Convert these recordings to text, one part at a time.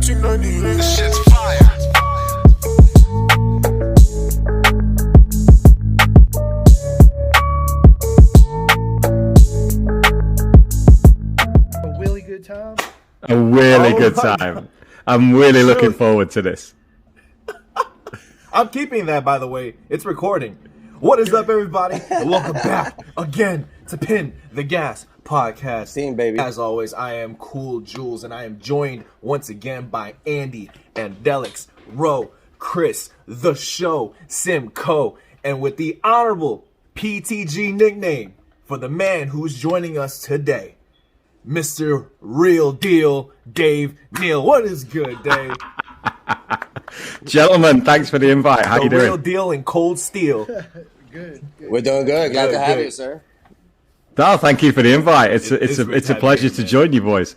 1998. This shit's fire. A really good time. A really good time. I'm really looking forward to this. I'm keeping that, by the way. It's recording. What is up, everybody? Welcome back again to Pin the Gas podcast. Team, baby. As always, I am Cool Jules, and I am joined once again by Andy and Delix, Ro, Chris, The Show, Simko, and with the honorable PTG nickname for the man who's joining us today, Mr. Real Deal, Dave Neal. What is good, Dave? Gentlemen, thanks for the invite. How you doing? Real Deal and Cold Steel. Good. We're doing good. Glad to have good. you, sir. No, thank you for the invite. It's It's a pleasure to join you boys.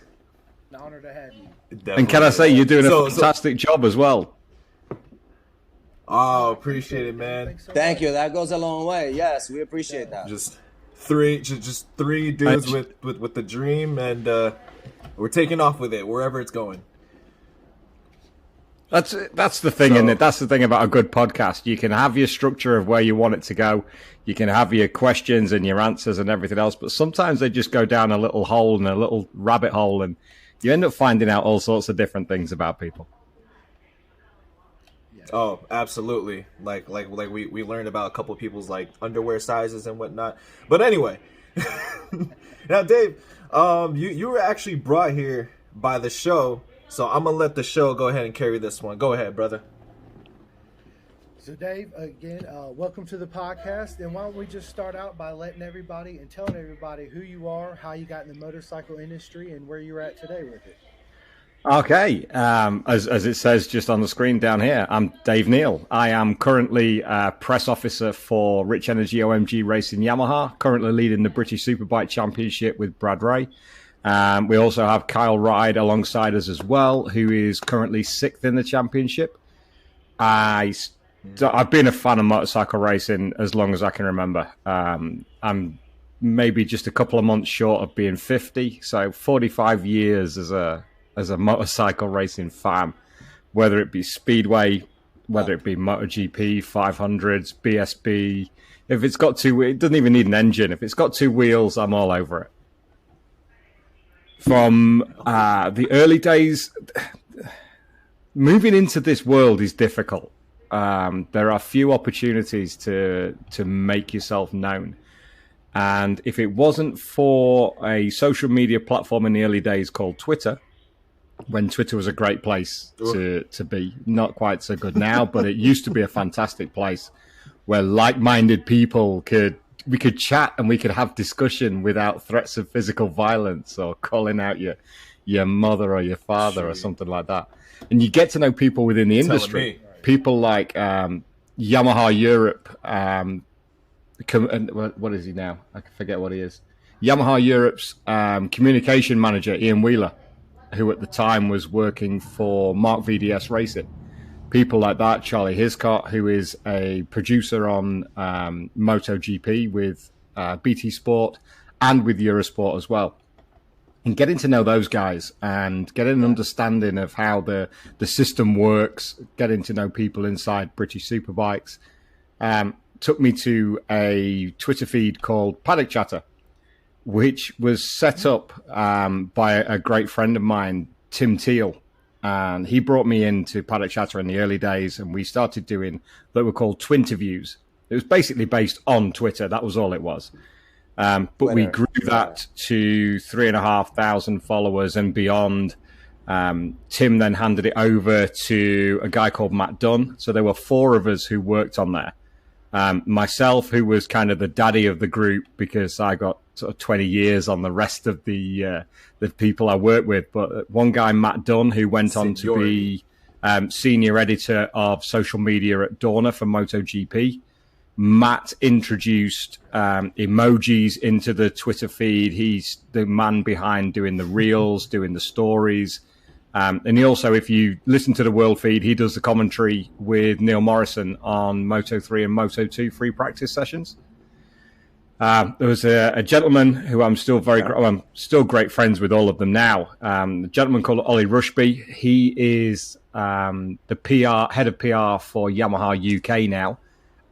An honor to have you. And can I say you're doing a So- fantastic job as well. Oh, appreciate it, man. Thanks so Thank much. you. That goes a long way. Yes, we appreciate that. Just three dudes with the dream, and we're taking off with it wherever it's going. That's the thing, So- isn't it? That's the thing about a good podcast. You can have your structure of where you want it to go. You can have your questions and your answers and everything else, but sometimes they just go down a little hole and a little rabbit hole, and you end up finding out all sorts of different things about people. Oh, absolutely. Like we learned about a couple of people's like underwear sizes and whatnot. But anyway, now Dave, you were actually brought here by the show, so I'm gonna let the show go ahead and carry this one. Go ahead, brother. So, Dave, again, welcome to the podcast. And why don't we just start out by letting everybody and telling everybody who you are, how you got in the motorcycle industry, and where you're at today with it. Okay, as it says just on the screen down here, I'm Dave Neal. I am currently press officer for Rich Energy OMG Racing Yamaha, currently leading the British Superbike Championship with Brad Ray. We also have Kyle Ride alongside us as well, who is currently 6th in the championship. I've been a fan of motorcycle racing as long as I can remember. I'm maybe just a couple of months short of being 50, so 45 years as a motorcycle racing fan, whether it be Speedway, whether it be MotoGP, 500s, BSB. If it's got it doesn't even need an engine. If it's got two wheels, I'm all over it. From the early days, moving into this world is difficult. There are few opportunities to make yourself known. And if it wasn't for a social media platform in the early days called Twitter, when Twitter was a great place to be, not quite so good now, but it used to be a fantastic place where like-minded people we could chat and we could have discussion without threats of physical violence or calling out your mother or your father or something like that. And you get to know people within the industry, people like Yamaha Europe. What is he now? I forget what he is. Yamaha Europe's communication manager, Ian Wheeler, who at the time was working for Mark VDS Racing. People like that, Charlie Hiscott, who is a producer on MotoGP with BT Sport and with Eurosport as well. And getting to know those guys and getting an understanding of how the system works, getting to know people inside British Superbikes, took me to a Twitter feed called Paddock Chatter, which was set up by a great friend of mine, Tim Teal. And he brought me into Paddock Chatter in the early days, and we started doing what were called Twinterviews. It was basically based on Twitter. That was all it was. But we grew that to 3,500 followers and beyond. Tim then handed it over to a guy called Matt Dunn. So there were 4 of us who worked on there. Myself, who was kind of the daddy of the group because I got sort of 20 years on the rest of the people I worked with. But one guy, Matt Dunn, who went on to be senior editor of social media at Dorna for MotoGP. Matt introduced emojis into the Twitter feed. He's the man behind doing the reels, doing the stories. And he also, if you listen to the World feed, he does the commentary with Neil Morrison on Moto3 and Moto2 free practice sessions. There was a gentleman who I'm still I'm still great friends with all of them now. A gentleman called Ollie Rushby. He is the head of PR for Yamaha UK now,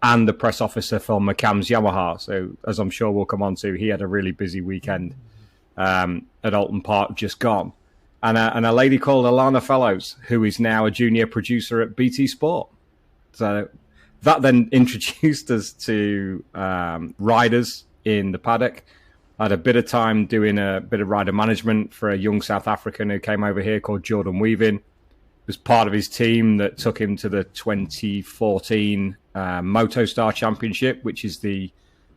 and the press officer for McCann's Yamaha. So, as I'm sure we'll come on to, he had a really busy weekend at Alton Park just gone. And a lady called Alana Fellows, who is now a junior producer at BT Sport. So that then introduced us to riders in the paddock. I had a bit of time doing a bit of rider management for a young South African who came over here called Jordan Weaving. Was part of his team that took him to the 2014 Moto Star Championship, which is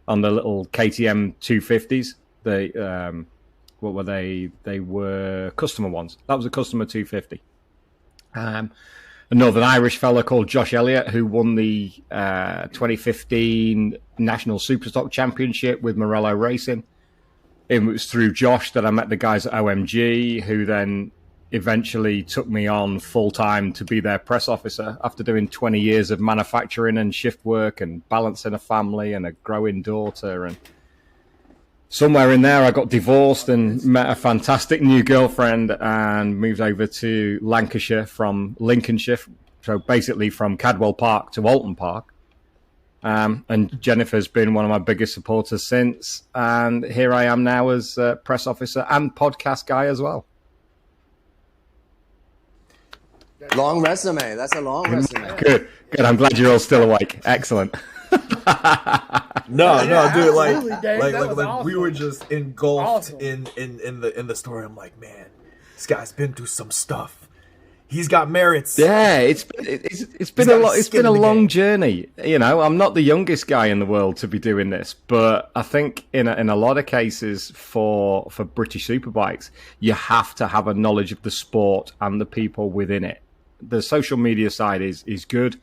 on the little KTM 250s. What were they? They were customer ones. That was a customer 250. A Northern Irish fella called Josh Elliott, who won the 2015 National Superstock Championship with Morello Racing. It was through Josh that I met the guys at OMG, who then eventually took me on full-time to be their press officer after doing 20 years of manufacturing and shift work and balancing a family and a growing daughter. And somewhere in there, I got divorced and met a fantastic new girlfriend and moved over to Lancashire from Lincolnshire. So basically from Cadwell Park to Alton Park. And Jennifer's been one of my biggest supporters since. And here I am now as a press officer and podcast guy as well. Long resume. That's a long resume. Good. I'm glad you're all still awake. Excellent. No, dude, Dave, like awesome. we were just engulfed Awesome. in the story. I'm like, man, this guy's been through some stuff. He's got merits. Yeah, it's been a lot. It's been a long journey. You know, I'm not the youngest guy in the world to be doing this, but I think in a lot of cases for British Superbikes, you have to have a knowledge of the sport and the people within it. The social media side is good.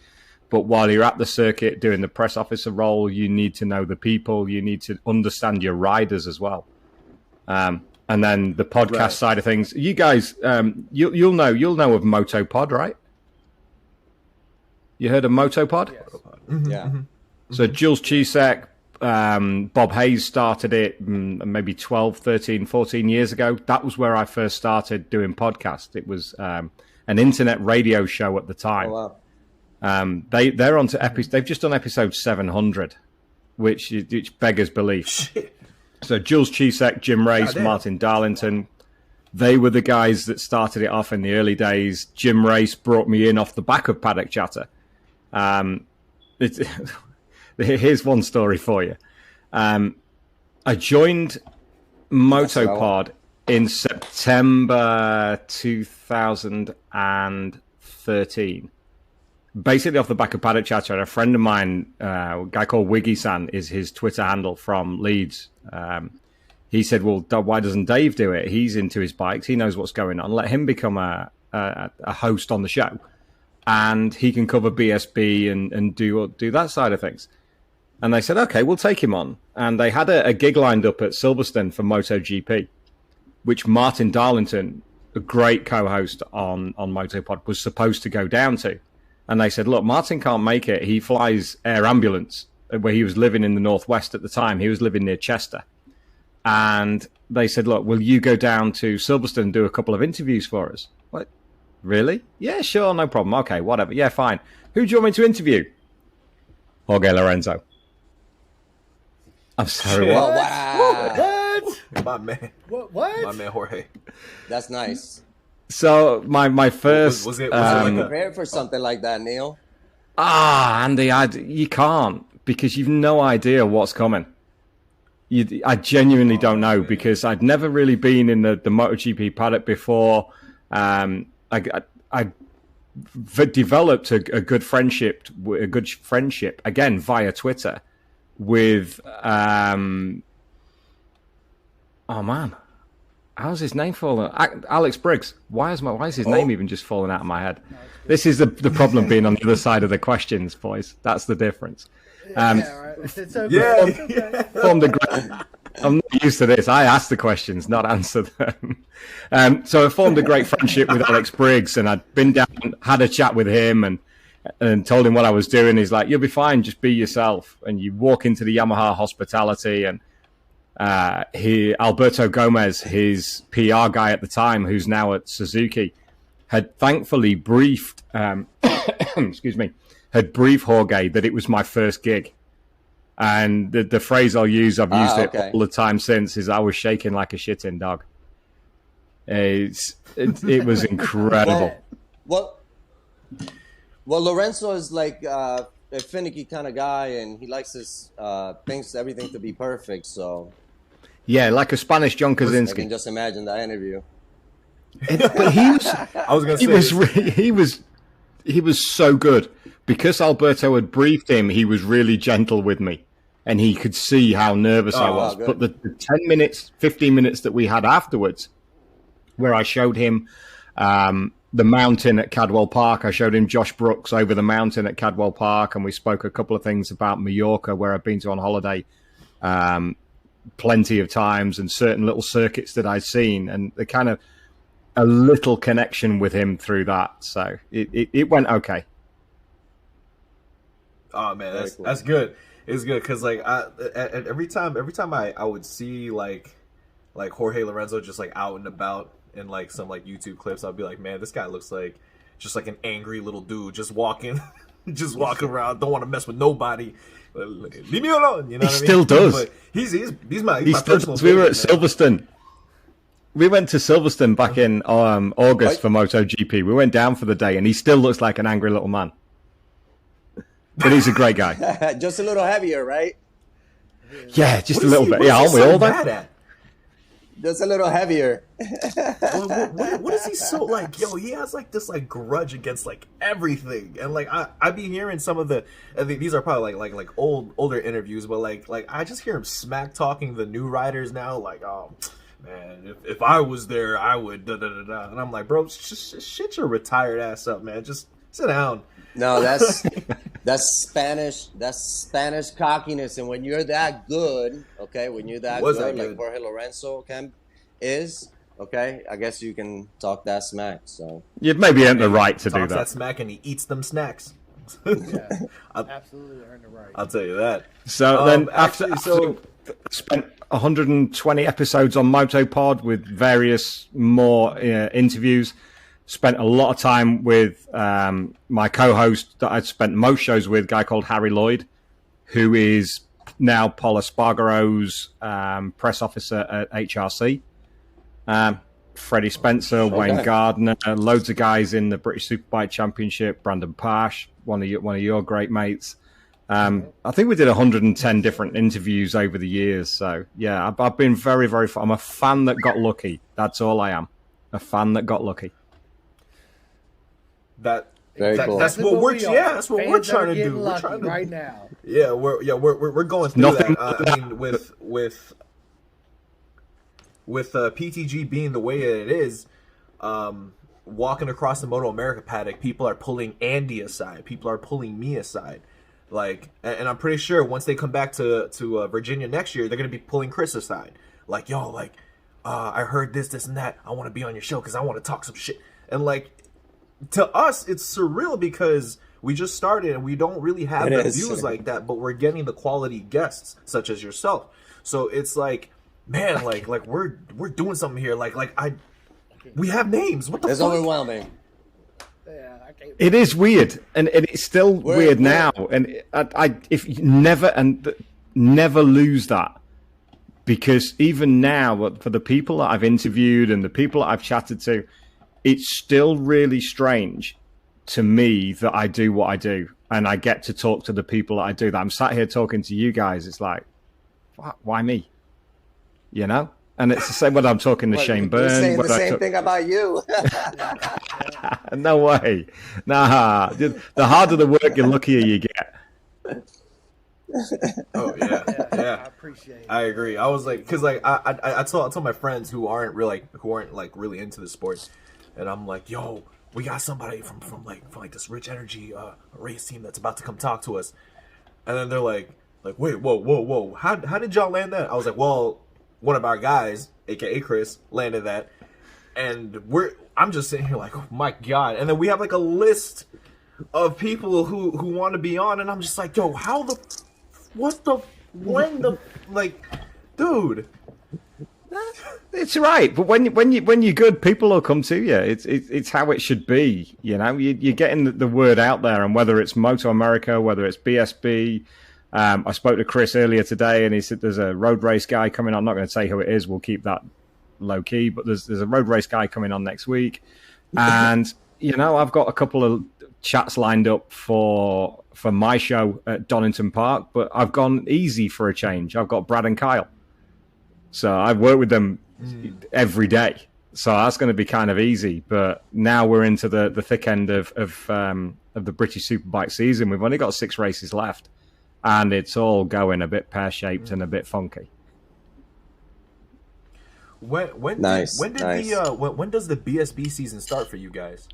But while you're at the circuit doing the press officer role, you need to know the people. You need to understand your riders as well. And then the podcast side of things. You guys, you'll know of MotoPod, right? You heard of MotoPod? Yes. Mm-hmm, Yeah. mm-hmm. So Jules Chisak, Bob Hayes started it maybe 12, 13, 14 years ago. That was where I first started doing podcasts. It was an internet radio show at the time. Oh, wow. They're on to they've just done episode 700, which beggars belief. Shit. So Jules Chisak, Jim Race, Goddamn. Martin Darlington, they were the guys that started it off in the early days. Jim Race brought me in off the back of Paddock Chatter. Here's one story for you. I joined MotoPod in September 2013. Basically off the back of Paddock Chatter, and a friend of mine, a guy called Wiggy-san is his Twitter handle from Leeds. He said, well, why doesn't Dave do it? He's into his bikes. He knows what's going on. Let him become a host on the show. And he can cover BSB and do that side of things. And they said, okay, we'll take him on. And they had a gig lined up at Silverstone for MotoGP, which Martin Darlington, a great co-host on MotoPod, was supposed to go down to. And they said, look, Martin can't make it. He flies air ambulance, where he was living in the Northwest at the time. He was living near Chester. And they said, look, will you go down to Silverstone and do a couple of interviews for us? What? Really? Yeah, sure, no problem. Okay, whatever. Yeah, fine. Who do you want me to interview? Jorge Lorenzo. I'm sorry, Oh, what? wow. What? My man. What? My man Jorge. That's nice. So my first... Was it Prepared for something like that, Neal. Andy, you can't, because you've no idea what's coming. I genuinely don't know, because I'd never really been in the MotoGP paddock before. I developed a good friendship again via Twitter with oh man, how's his name fallen? Alex Briggs. Why is his name even just falling out of my head? This is the problem being on the other side of the questions, boys. That's the difference. Yeah, right. It's okay. Yeah. It's okay. Formed a great, I'm not used to this. I ask the questions, not answer them. So I formed a great friendship with Alex Briggs, and I'd been down, had a chat with him, and and told him what I was doing. He's like, "You'll be fine. Just be yourself." And you walk into the Yamaha hospitality, and Alberto Gomez, his PR guy at the time, who's now at Suzuki, had thankfully briefed, excuse me, had briefed Jorge that it was my first gig. And the phrase I'll use, I've used it all the time since, is I was shaking like a shitting dog. It was incredible. Well, Lorenzo is like a finicky kind of guy, and he likes his thinks everything to be perfect. So yeah, like a Spanish John Krasinski. I can just imagine that interview. But he was, I was going to say, he was so good. Because Alberto had briefed him, he was really gentle with me, and he could see how nervous I was. Good. But the 10 minutes, 15 minutes that we had afterwards, where I showed him the mountain at Cadwell Park, I showed him Josh Brooks over the mountain at Cadwell Park, and we spoke a couple of things about Mallorca, where I've been to on holiday plenty of times, and certain little circuits that I'd seen, and the kind of a little connection with him through that. So it went okay. Oh man, that's good. It's good because like every time I would see like Jorge Lorenzo just like out and about in like some like YouTube clips, I'd be like, man, this guy looks like just like an angry little dude just walking around, don't want to mess with nobody. Leave me alone. You know, he still does. But he's my personal. We were at Silverstone. We went to Silverstone back in August for MotoGP. We went down for the day, and he still looks like an angry little man. But he's a great guy. Just a little heavier, right? Yeah, just a little bit. Yeah, aren't we all there? Just a little heavier. What is he so like? Yo, he has like this like grudge against like everything, and like I be hearing some of the. I think these are probably like older interviews, but like I just hear him smack talking the new riders now. Like, oh man, if I was there, I would da da da da. And I'm like, bro, just shit your retired ass up, man. Just sit down. No, that's Spanish. That's Spanish cockiness, and when you're that good, okay, when you're that good, like Jorge Lorenzo is, okay, I guess you can talk that smack. So you maybe earned the right to do that smack, and he eats them snacks. Yeah, absolutely earned the right. I'll tell you that. So then after spent 120 episodes on MotoPod with various more interviews. Spent a lot of time with my co-host that I'd spent most shows with, a guy called Harry Lloyd, who is now Paul Espargaro's press officer at HRC. Freddie Spencer, Wayne Gardner, loads of guys in the British Superbike Championship. Brandon Pash, one of your great mates. I think we did 110 different interviews over the years. So yeah, I've been very, very. I'm a fan that got lucky. That's all I am. A fan that got lucky. That's cool. what we're that's what we're trying to do. We're trying to right now. Yeah, we're going through that. I mean, with PTG being the way it is, walking across the Moto America paddock, people are pulling Andy aside. People are pulling me aside. Like, and I'm pretty sure once they come back to Virginia next year, they're gonna be pulling Chris aside. Like, yo, like, I heard this, and that. I want to be on your show because I want to talk some shit. And like, to us, it's surreal because we just started and we don't really have the views like that, but we're getting the quality guests such as yourself. So it's like, man, like we're doing something here. Like we have names. What the fuck? It's overwhelming. Yeah, I can't. It is weird, and it's still weird now. And I if you never lose that, because even now, for the people that I've interviewed and the people that I've chatted to, it's still really strange to me that I do what I do and I get to talk to the people that I do. That I'm sat here talking to you guys. It's like, why me? You know? And it's the same when I'm talking to Shane Byrne. Saying the same thing about you. No way. Nah. The harder the work, the luckier you get. Oh yeah. I appreciate it. I agree. I was like, because like I told my friends who aren't really into the sport. And I'm like, yo, we got somebody from this Rich Energy race team that's about to come talk to us. And then they're like, wait, whoa. How did y'all land that? I was like, well, one of our guys, aka Chris, landed that. And I'm just sitting here like, oh my God. And then we have like a list of people who want to be on, and I'm just like, yo, like, dude. It's right, but when you're good, people will come to you. It's how it should be. You know, you're getting the word out there, and whether it's Moto America, whether it's BSB. I spoke to Chris earlier today, and he said there's a road race guy coming on. I'm not going to say who it is. We'll keep that low key. But there's a road race guy coming on next week, and you know, I've got a couple of chats lined up for my show at Donington Park. But I've gone easy for a change. I've got Brad and Kyle. So I've worked with them every day. So that's going to be kind of easy. But now we're into the thick end of the British Superbike season. We've only got 6 races left, and it's all going a bit pear-shaped and a bit funky. When does the BSB season start for you guys?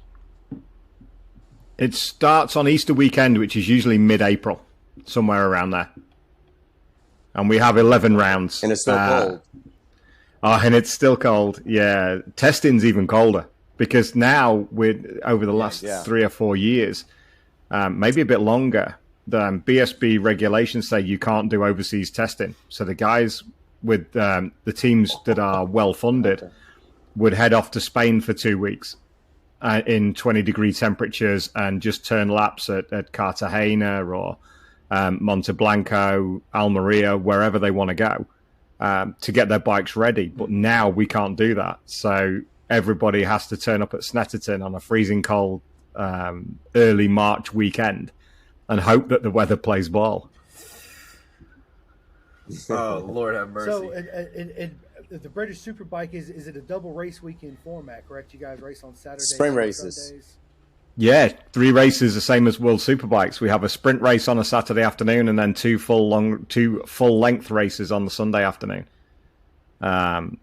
It starts on Easter weekend, which is usually mid-April, somewhere around there. And we have 11 rounds. And it's still cold. Oh, and it's still cold. Yeah. Testing's even colder because now over the last 3 or 4 years, maybe a bit longer, the BSB regulations say you can't do overseas testing. So the guys with the teams that are well-funded would head off to Spain for 2 weeks in 20-degree temperatures and just turn laps at Cartagena or Monte Blanco, Almeria, wherever they want to go to get their bikes ready. But now we can't do that. So everybody has to turn up at Snetterton on a freezing cold early March weekend and hope that the weather plays ball. Oh, Lord have mercy. So the British Superbike, is it a double race weekend format, correct? You guys race on Saturdays? Spring races. Sundays? Yeah, 3 races, the same as World Superbikes. We have a sprint race on a Saturday afternoon and then 2 full-length races on the Sunday afternoon,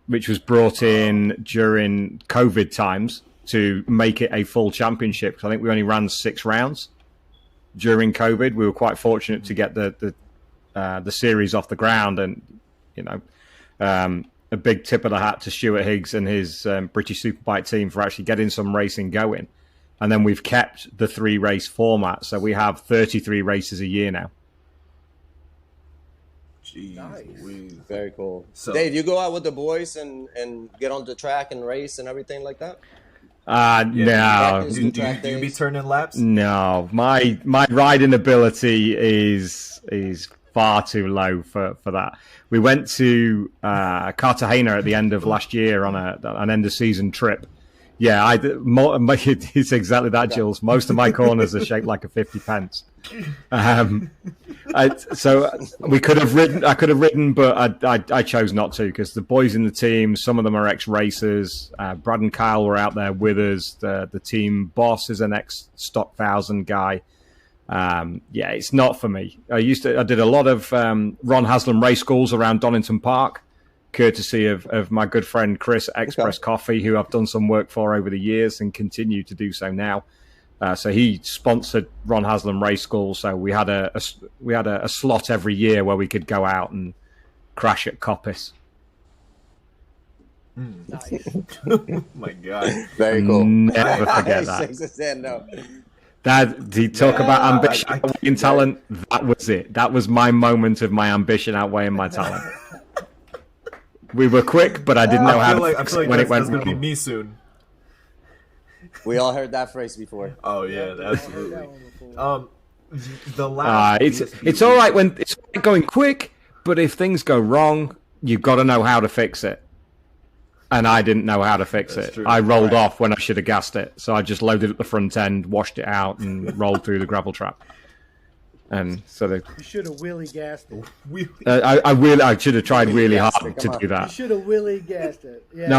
which was brought in during COVID times to make it a full championship. I think we only ran 6 rounds during COVID. We were quite fortunate to get the series off the ground, and you know, a big tip of the hat to Stuart Higgs and his British Superbike team for actually getting some racing going. And then we've kept the 3-race format, so we have 33 races a year now. Jeez, nice. Very cool. So, Dave, you go out with the boys and get on the track and race and everything like that? No. Do you be turning laps? No, my riding ability is far too low for that. We went to Cartagena at the end of last year on an end of season trip. Yeah, it's exactly that, Jules. Most of my corners are shaped like a 50 pence. So we could have ridden. I could have ridden, but I chose not to because the boys in the team, some of them are ex-racers. Brad and Kyle were out there with us. The team boss is an ex-Stock 1000 guy. Yeah, it's not for me. I did a lot of Ron Haslam race schools around Donington Park, courtesy of my good friend Chris at Express Coffee, who I've done some work for over the years and continue to do so now. So he sponsored Ron Haslam race school. So we had a slot every year where we could go out and crash at Coppice. Nice. Oh my God. Very cool. Never forget that. That he talk about ambition outweighing talent. That was it. That was my moment of my ambition outweighing my talent. We were quick, but I didn't know how to fix it when it went wrong. That's going to be me soon. We all heard that phrase before. Oh yeah, absolutely. The last it's all right when it's going quick, but if things go wrong, you've got to know how to fix it. And I didn't know how to fix it. True. I rolled off when I should have gassed it, so I just loaded up the front end, washed it out, and rolled through the gravel trap. And so you should have wheelie gassed it. I should have tried really hard to do that. You should have wheelie gassed it. Yeah,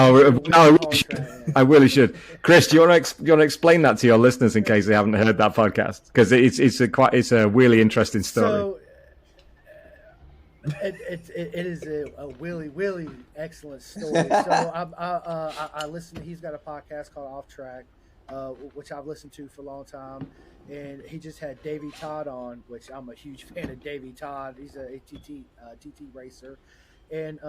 I really should. Chris, do you want to explain that to your listeners in case they haven't heard that podcast? Because it's a really interesting story. So, it is a really excellent story. So I listen. He's got a podcast called Off Track, which I've listened to for a long time. And he just had Davey Todd on, which I'm a huge fan of Davey Todd. He's a TT racer. And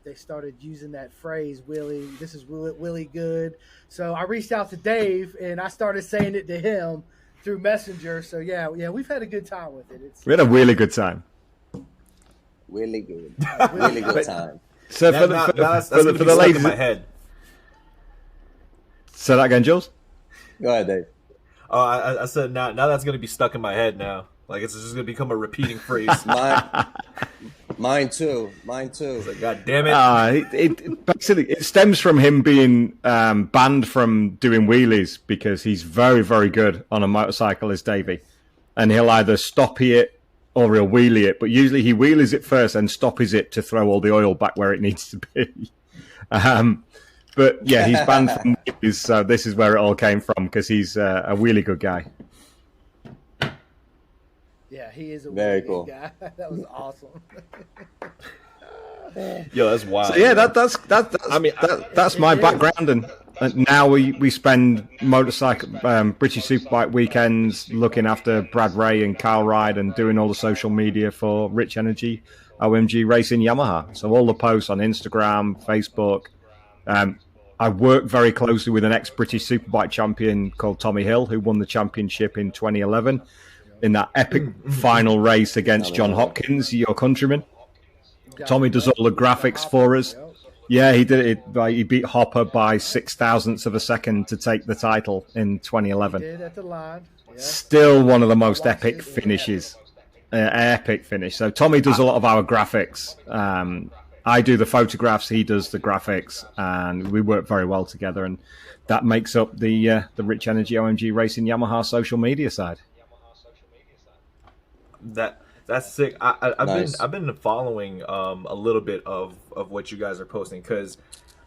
they started using that phrase, Willie, this is Willie good. So I reached out to Dave, and I started saying it to him through Messenger. So yeah, we've had a good time with it. We had a really good time. Really good. Really good time. So for the ladies in my head. Say that again, Jules. Go ahead, Dave. Oh, I said now that's gonna be stuck in my head now. Like it's just gonna become a repeating phrase. Mine too. Like, God damn it! It stems from him being banned from doing wheelies because he's very, very good on a motorcycle, is Davey, and he'll either stoppie it or he'll wheelie it. But usually he wheelies it first and stoppies it to throw all the oil back where it needs to be. But yeah, he's banned from wheelies, so this is where it all came from because he's a really good guy. Yeah, he is a very really cool good guy. That was awesome. Yo, that's wild. So yeah, that's my background, and now we spend motorcycle British Superbike weekends looking after Brad Ray and Kyle Ride and doing all the social media for Rich Energy OMG Racing Yamaha. So all the posts on Instagram, Facebook. I work very closely with an ex-British Superbike champion called Tommy Hill, who won the championship in 2011 in that epic final race against John Hopkins, your countryman. Tommy does all the graphics for us. Yeah, he did it. He beat Hopper by 0.006 of a second to take the title in 2011. He did at the line. Yeah. Still one of the most epic finishes. Epic finish. So Tommy does a lot of our graphics. I do the photographs, he does the graphics, and we work very well together. And that makes up the Rich Energy OMG Racing Yamaha social media side. That's sick. Nice. I've been following a little bit of what you guys are posting because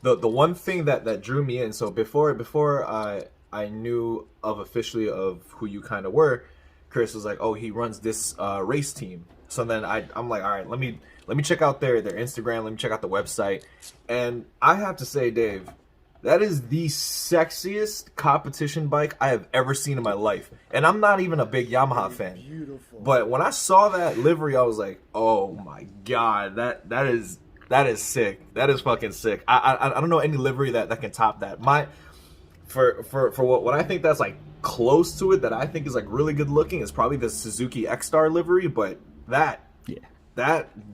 the one thing that drew me in. So before I knew officially of who you kind of were, Chris was like, oh, he runs this race team. So then I'm like, all right, let me check out their Instagram. Let me check out the website. And I have to say, Dave, that is the sexiest competition bike I have ever seen in my life. And I'm not even a big Yamaha fan. Beautiful. But when I saw that livery, I was like, oh my God, that is sick. That is fucking sick. I don't know any livery that can top that. For what I think that's like close to it, that I think is like really good looking, is probably the Suzuki X-Star livery. But that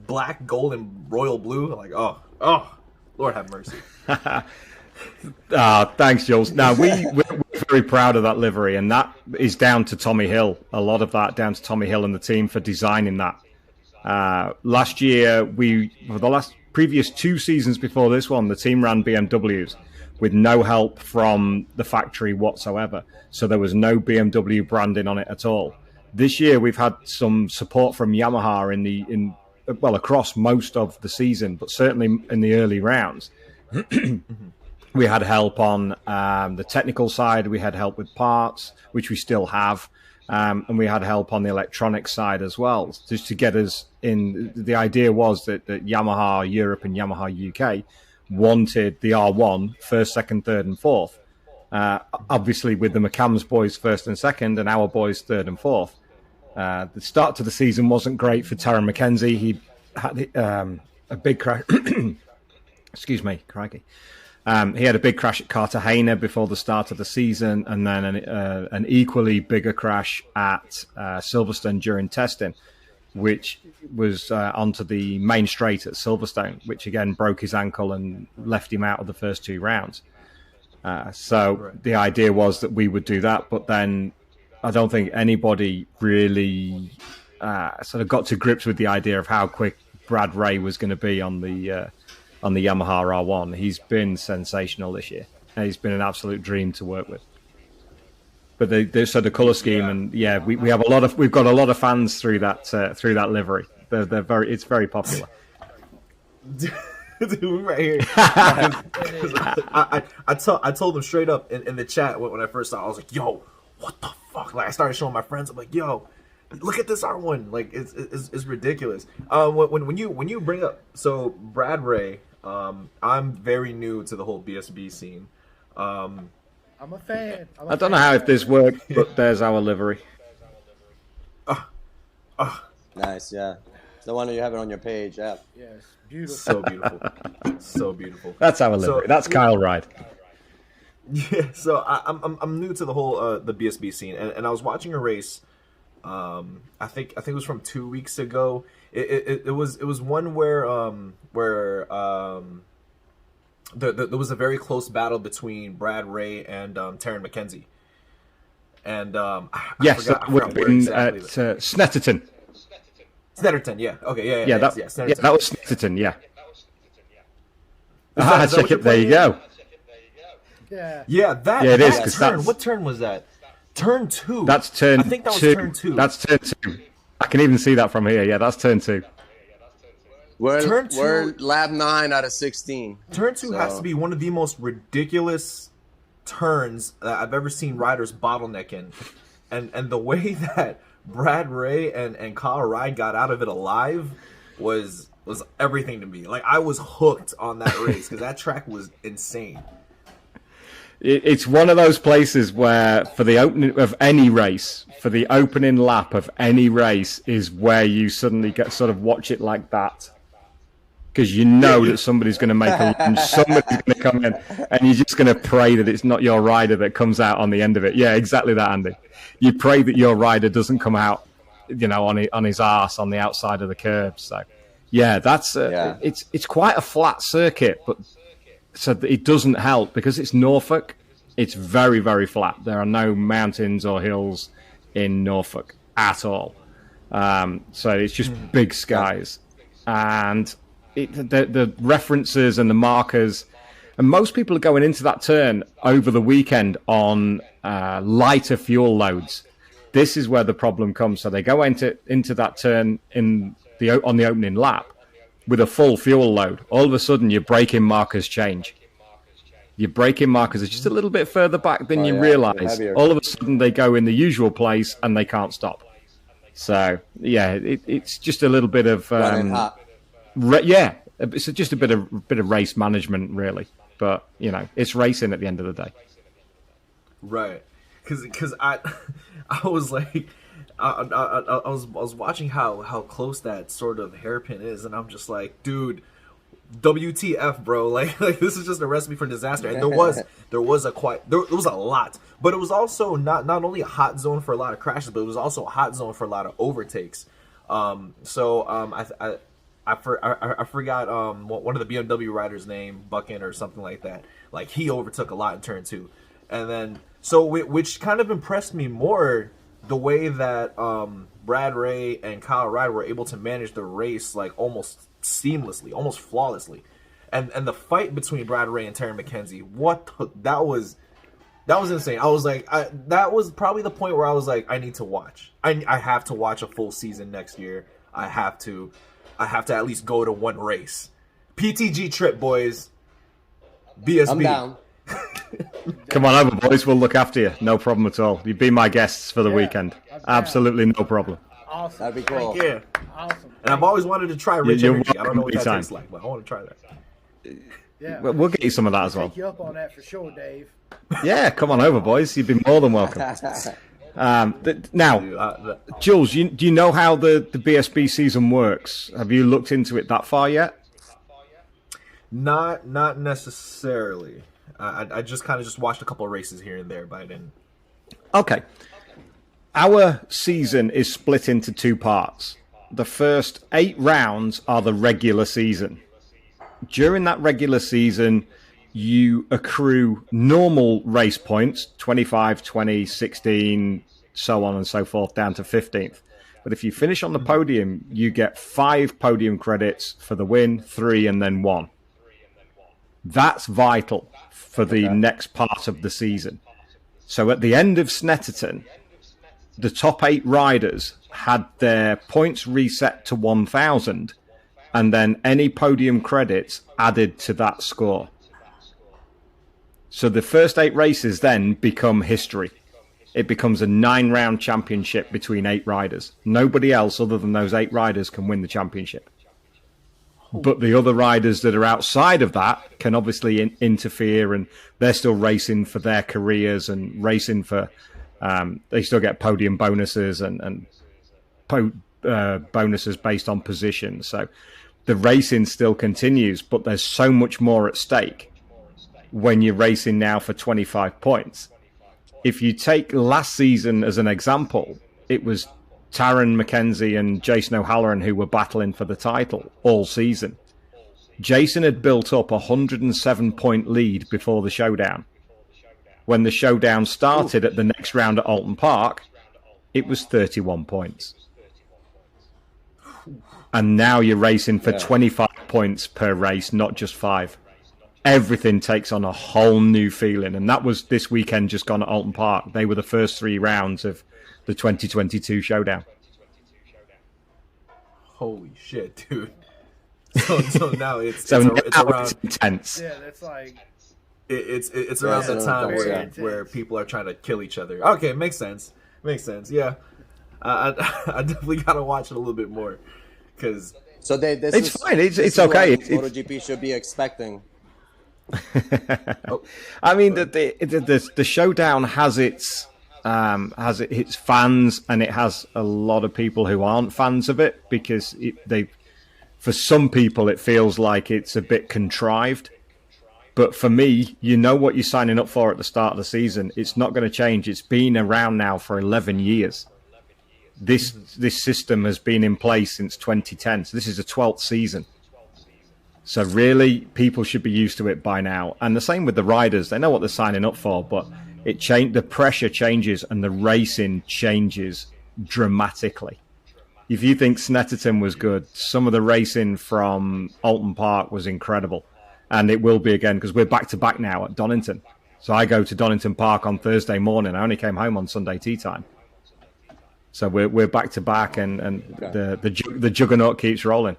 black, gold, and royal blue, like oh, Lord have mercy. Thanks, Jules. Now we're very proud of that livery, and that is down to Tommy Hill. A lot of that down to Tommy Hill and the team for designing that. Last year, for the previous 2 seasons before this one, the team ran BMWs with no help from the factory whatsoever. So there was no BMW branding on it at all. This year, we've had some support from Yamaha across most of the season, but certainly in the early rounds. We had help on the technical side. We had help with parts, which we still have. And we had help on the electronics side as well, just to get us in. The idea was that Yamaha Europe and Yamaha UK wanted the R1 first, second, third, and fourth. Obviously, with the McCams boys first and second, and our boys third and fourth. The start to the season wasn't great for Taron McKenzie. He had a big crash. Excuse me, crikey. He had a big crash at Cartagena before the start of the season, and then an equally bigger crash at Silverstone during testing, which was onto the main straight at Silverstone, which again broke his ankle and left him out of the first 2 rounds. So the idea was that we would do that, but then I don't think anybody really sort of got to grips with the idea of how quick Brad Ray was going to be on the Yamaha R1. He's been sensational this year. He's been an absolute dream to work with. But the color scheme, and we have we've got a lot of fans through that livery. It's very popular. Dude, right here. I told them straight up in the chat when I first saw it, I was like, yo, what the fuck? Like I started showing my friends, I'm like, yo, look at this R1. Like it's ridiculous. When you bring up Brad Ray, I'm very new to the whole BSB scene. I'm a fan. I don't know how this works, but there's our livery. Nice, yeah. It's the one that you have it on your page, yeah. Yes, beautiful. So beautiful. So beautiful. That's our livery. That's Kyle Ride. Yeah, so I'm new to the whole the BSB scene, and I was watching a race. I think it was from 2 weeks ago. It was one where there was a very close battle between Brad Ray and Taryn McKenzie, and yes, that would have been exactly at Snetterton. Snetterton, yeah, okay, Yeah, that was Snetterton, yeah. Check it. There you go. Yeah, it is. Because turn. What turn was that? Turn 2. That's turn. I think that was 2. turn 2. That's turn 2. I can even see that from here. Yeah, that's turn 2. We're lap 9 out of 16. Turn 2 has to be one of the most ridiculous turns that I've ever seen riders bottleneck in, and the way that Brad Ray and Kyle Ride got out of it alive was everything to me. Like, I was hooked on that race because that track was insane. It's one of those places where, for the opening of any race, for the opening lap of any race, is where you suddenly sort of watch it like that. Because you know that somebody's going to make a lunge, somebody's going to come in, and you're just going to pray that it's not your rider that comes out on the end of it. Yeah, exactly that, Andy. You pray that your rider doesn't come out, on his arse on the outside of the curb. So, yeah, it's quite a flat circuit, but so it doesn't help because it's Norfolk. It's very, very flat. There are no mountains or hills in Norfolk at all. So it's just big skies. And the references and the markers, and most people are going into that turn over the weekend on lighter fuel loads. This is where the problem comes. So they go into that turn on the opening lap with a full fuel load. All of a sudden, your braking markers change. Your braking markers are just a little bit further back than you realize. All of a sudden, they go in the usual place and they can't stop. So, yeah, it's just a little bit of it's just a bit of race management, really. But it's racing at the end of the day. Right, because I was like, I was watching how close that sort of hairpin is, and I'm just like, dude, WTF, bro? Like this is just a recipe for disaster. And there was a lot, but it was also not only a hot zone for a lot of crashes, but it was also a hot zone for a lot of overtakes. I forgot one of the BMW riders' name, Buchan or something like that. Like, he overtook a lot in turn 2, and then which kind of impressed me more, the way that Brad Ray and Kyle Ride were able to manage the race like almost seamlessly, almost flawlessly, and the fight between Brad Ray and Taryn McKenzie, that was insane. I was like, that was probably the point where I was like, I need to watch. I have to watch a full season next year. I have to at least go to one race. PTG trip, boys. BSB. I'm down. Come on over, boys. We'll look after you. No problem at all. You've been my guests for the weekend. Absolutely no problem. Awesome. That'd be cool. Thank you. Awesome. And I've always wanted to try Rich Energy. I don't know what that anytime. tastes like, but I want to try that. Yeah. We'll get you some of that as well. Take you up on that for sure, Dave. Yeah, come on over, boys. You've been more than welcome. Now, Jules, do you know how the BSB season works? Have you looked into it that far yet? Not necessarily. I just kind of just watched a couple of races here and there, but I didn't. Okay. Our season is split into 2 parts. The first 8 rounds are the regular season. During that regular season, you accrue normal race points, 25, 20, 16, so on and so forth, down to 15th. But if you finish on the podium, you get 5 podium credits for the win, 3, and then 1. That's vital for the next part of the season. So at the end of Snetterton, the top 8 riders had their points reset to 1,000, and then any podium credits added to that score. So the first 8 races then become history. It becomes a 9-round championship between 8 riders. Nobody else other than those 8 riders can win the championship. But the other riders that are outside of that can obviously interfere, and they're still racing for their careers and racing for, they still get podium bonuses and bonuses based on position. So the racing still continues, but there's so much more at stake. when you're racing now for 25 points. If you take last season as an example, it was Taron McKenzie and Jason O'Halloran who were battling for the title all season. Jason had built up a 107-point lead before the showdown. When the showdown started at the next round at Alton Park, it was 31 points. And now you're racing for 25 points per race, not just 5. Everything takes on a whole new feeling. And that was this weekend just gone at Alton Park. They were the first 3 rounds of the 2022 showdown. Holy shit, dude. So now it's around intense. Yeah, that's like it's around the time where people are trying to kill each other. Okay, makes sense. Yeah, I definitely gotta watch it a little bit more because it's fine. It's okay. MotoGP should be expecting. I mean, the showdown has its fans, and it has a lot of people who aren't fans of it because for some people it feels like it's a bit contrived. But for me, you know what you're signing up for at the start of the season. It's not going to change. It's been around now for 11 years. This system has been in place since 2010. So this is the 12th season. So really, people should be used to it by now. And the same with the riders. They know what they're signing up for, but the pressure changes and the racing changes dramatically. If you think Snetterton was good, some of the racing from Alton Park was incredible. And it will be again because we're back-to-back now at Donington. So I go to Donington Park on Thursday morning. I only came home on Sunday tea time. So we're back-to-back and the juggernaut keeps rolling.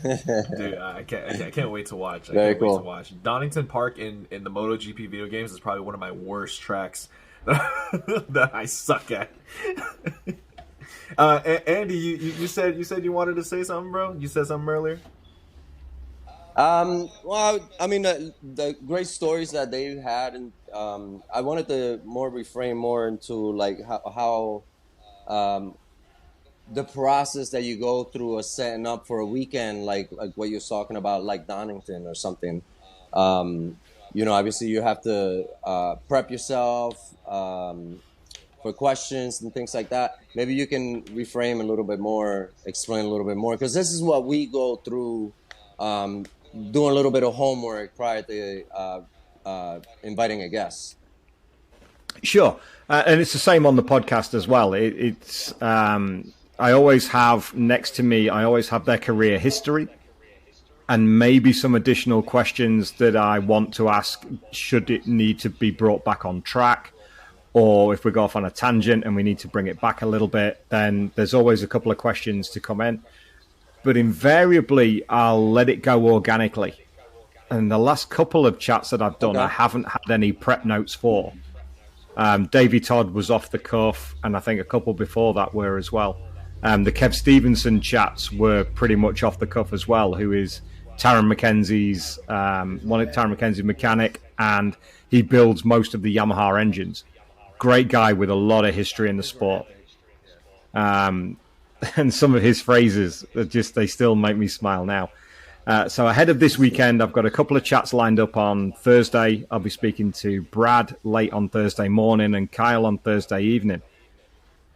Dude, I can't wait to watch. Very cool. Wait to watch. Donington Park in the MotoGP video games is probably one of my worst tracks that I suck at. Andy, you said you wanted to say something, bro? You said something earlier. Well, I mean, the great stories that they had, and I wanted to reframe more into like how the process that you go through setting up for a weekend, like what you're talking about, like Donington or something. Obviously you have to prep yourself for questions and things like that. Maybe you can reframe a little bit more, explain a little bit more, because this is what we go through. Doing a little bit of homework prior to inviting a guest. Sure. And it's the same on the podcast as well. It's I always have next to me, I always have their career history and maybe some additional questions that I want to ask should it need to be brought back on track, or if we go off on a tangent and we need to bring it back a little bit, then there's always a couple of questions to come in. But invariably, I'll let it go organically. And the last couple of chats that I've done, I haven't had any prep notes for. Davey Todd was off the cuff, and I think a couple before that were as well. The Kev Stevenson chats were pretty much off the cuff as well, who is Taron McKenzie's, Taron McKenzie's mechanic, and he builds most of the Yamaha engines. Great guy with a lot of history in the sport. And some of his phrases they still make me smile now. So ahead of this weekend, I've got a couple of chats lined up on Thursday. I'll be speaking to Brad late on Thursday morning and Kyle on Thursday evening.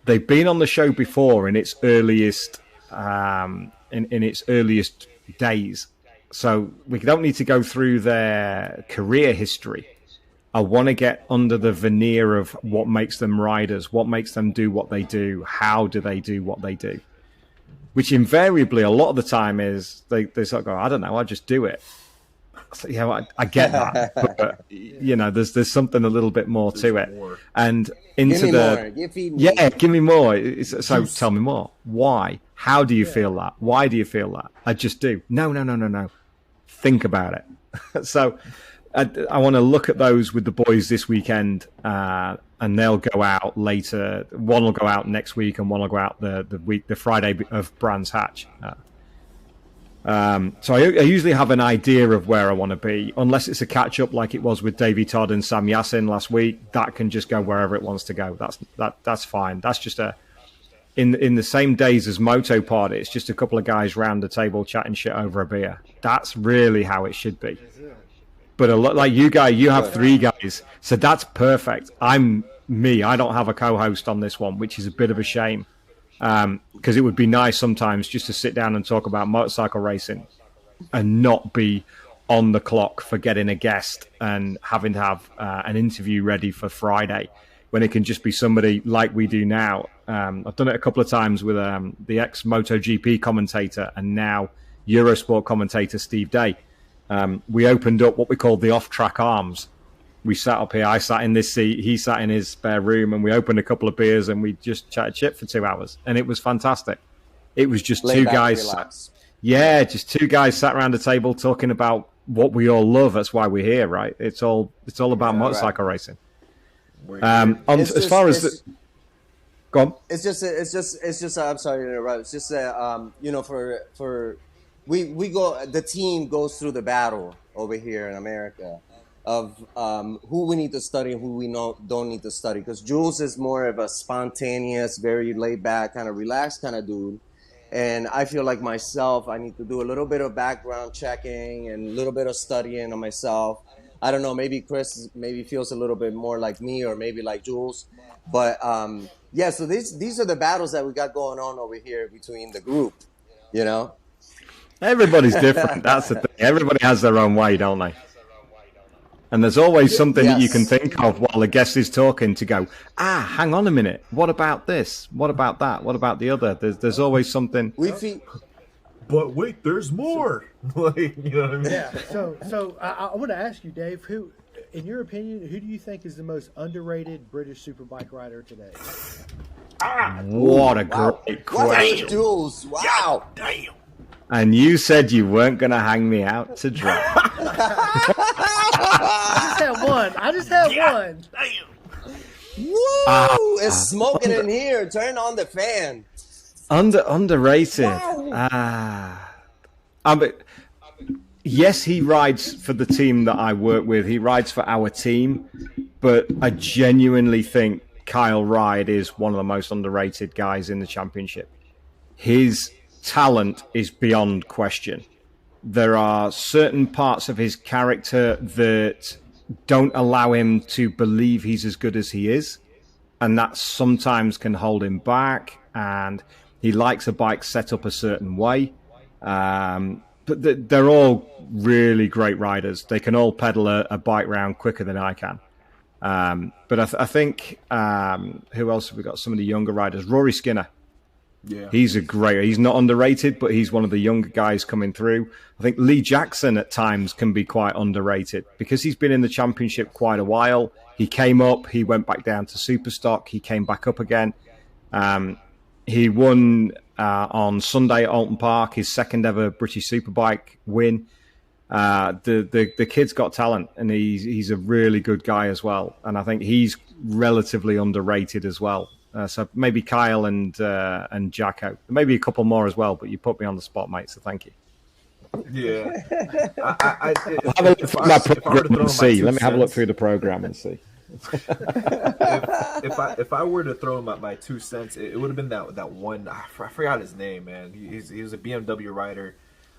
They've been on the show before in its earliest in its earliest days, so we don't need to go through their career history. I want to get under the veneer of what makes them riders, what makes them do what they do, how do they do what they do, which invariably a lot of the time is they sort of go, I don't know, I just do it. So, I get that, but there's something a little bit more to it. And into give me more. So tell me more. Why? How do you feel that? Why do you feel that? I just do. No. Think about it. So I want to look at those with the boys this weekend, and they'll go out later. One will go out next week, and one will go out the Friday of Brands Hatch. So I usually have an idea of where I want to be, unless it's a catch up like it was with Davey Todd and Sam Yassin last week. That can just go wherever it wants to go. That's fine. That's just in the same days as Moto Pod. It's just a couple of guys round the table chatting shit over a beer. That's really how it should be. but a lot like you guys, you have 3 guys, so that's perfect. I'm me. I don't have a co-host on this one, which is a bit of a shame, because it would be nice sometimes just to sit down and talk about motorcycle racing and not be on the clock for getting a guest and having to have an interview ready for Friday, when it can just be somebody like we do now. I've done it a couple of times with the ex-MotoGP commentator and now Eurosport commentator Steve Day. We opened up what we called the off-track arms. We sat up here, I sat in this seat, he sat in his spare room, and we opened a couple of beers and we just chatted shit for 2 hours. And it was fantastic. It was just Lay two back, guys. relax. Yeah, just 2 guys sat around a table talking about what we all love. That's why we're here, right? It's all about motorcycle racing. As far as go on. It's just. I'm sorry to interrupt. It's just that we go. The team goes through the battle over here in America of who we need to study and who we don't need to study. Because Jules is more of a spontaneous, very laid back, kind of relaxed kind of dude. And I feel like myself, I need to do a little bit of background checking and a little bit of studying on myself. I don't know, maybe Chris feels a little bit more like me or maybe like Jules. But yeah, so these are the battles that we got going on over here between the group, you know? Everybody's different. That's the thing. Everybody has their own way, don't they? And there's always something that you can think of while the guest is talking to go, hang on a minute. What about this? What about that? What about the other? There's always something. But wait, there's more. Like, you know what I mean? Yeah. So I want to ask you, Dave, who, in your opinion, who do you think is the most underrated British superbike rider today? What a great question. Jules. Wow. Damn. And you said you weren't going to hang me out to dry. I just had one. Woo! It's smoking in here. Turn on the fan. Underrated. Wow. Yes, he rides for the team that I work with. He rides for our team. But I genuinely think Kyle Ryde is one of the most underrated guys in the championship. His talent is beyond question. There are certain parts of his character that don't allow him to believe he's as good as he is, and that sometimes can hold him back, and he likes a bike set up a certain way. But they're all really great riders. They can all pedal a bike round quicker than I can. But I think, who else have we got? Some of the younger riders. Rory Skinner. Yeah, he's not underrated, but he's one of the younger guys coming through. I think Lee Jackson at times can be quite underrated because he's been in the championship quite a while. He came up, he went back down to Superstock, he came back up again. He won on Sunday at Alton Park, his second ever British Superbike win. The kid's got talent, and he's a really good guy as well. And I think he's relatively underrated as well. So maybe Kyle and Jacko, maybe a couple more as well. But you put me on the spot, mate. So thank you. Yeah. I'll have a look through my program and see. Let me have a look through the program and see. if I were to throw my 2 cents, it would have been that one. I forgot his name, man. He was a BMW rider.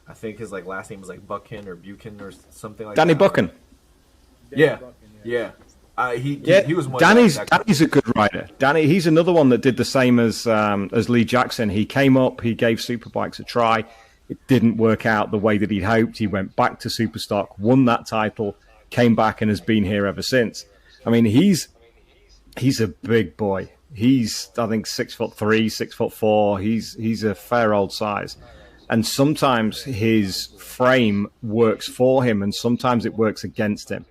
I think his last name was Buchan or Buchan or something like Danny that. Buchan. Yeah. He was one. Danny's a good rider. Danny, he's another one that did the same as Lee Jackson. He came up, he gave Superbikes a try. It didn't work out the way that he'd hoped. He went back to Superstock, won that title, came back, and has been here ever since. I mean, he's a big boy. He's, I think, 6'3", 6'4". He's a fair old size. And sometimes his frame works for him, and sometimes it works against him.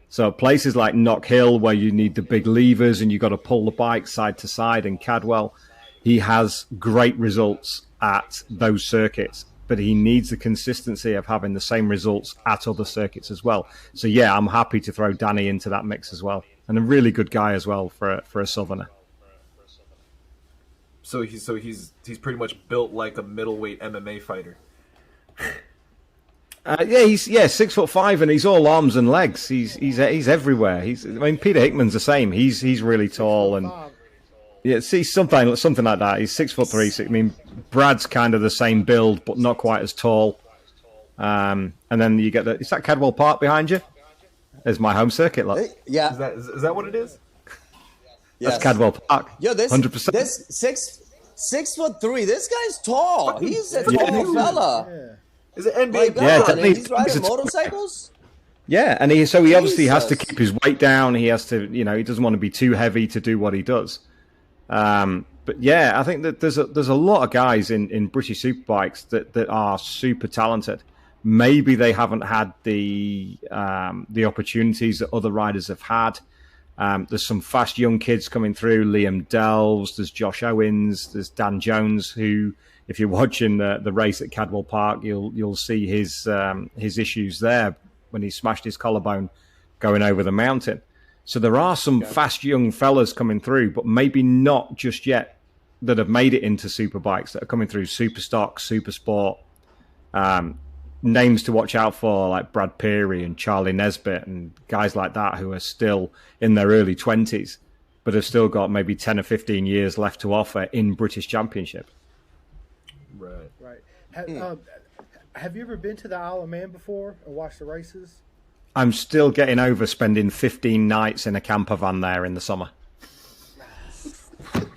So places like Knock Hill, where you need the big levers and you've got to pull the bike side to side, and Cadwell, he has great results at those circuits, but he needs the consistency of having the same results at other circuits as well. So yeah, I'm happy to throw Danny into that mix as well, and a really good guy as well for a Southerner. So he's pretty much built like a middleweight MMA fighter. He's 6'5", and he's all arms and legs. He's everywhere. Peter Hickman's the same. He's really tall, and see something like that. He's 6'3". I mean, Brad's kind of the same build, but not quite as tall. And then you get is that Cadwell Park behind you? There's my home circuit. Look. Yeah. Is that what it is? Yes. That's Cadwell Park. Yo, this 100%. This 6'3". This guy's tall. He's a tall fella. Yeah. Is it NBA? My God, Yeah, and he's riding motorcycles. Yeah, and he obviously has to Jesus. keep his weight down. He has to, he doesn't want to be too heavy to do what he does. But yeah, I think that there's a lot of guys in British Superbikes that are super talented. Maybe they haven't had the opportunities that other riders have had. There's some fast young kids coming through. Liam Delves, there's Josh Owens, there's Dan Jones, who, if you're watching the race at Cadwell Park, you'll see his issues there when he smashed his collarbone going over the mountain. So there are some fast young fellas coming through, but maybe not just yet that have made it into Superbikes, that are coming through Super Stock, Super Sport. Names to watch out for, like Brad Peary and Charlie Nesbitt and guys like that who are still in their early 20s, but have still got maybe 10 or 15 years left to offer in British Championship. Right. Have you ever been to the Isle of Man before and watched the races? I'm still getting over spending 15 nights in a camper van there in the summer.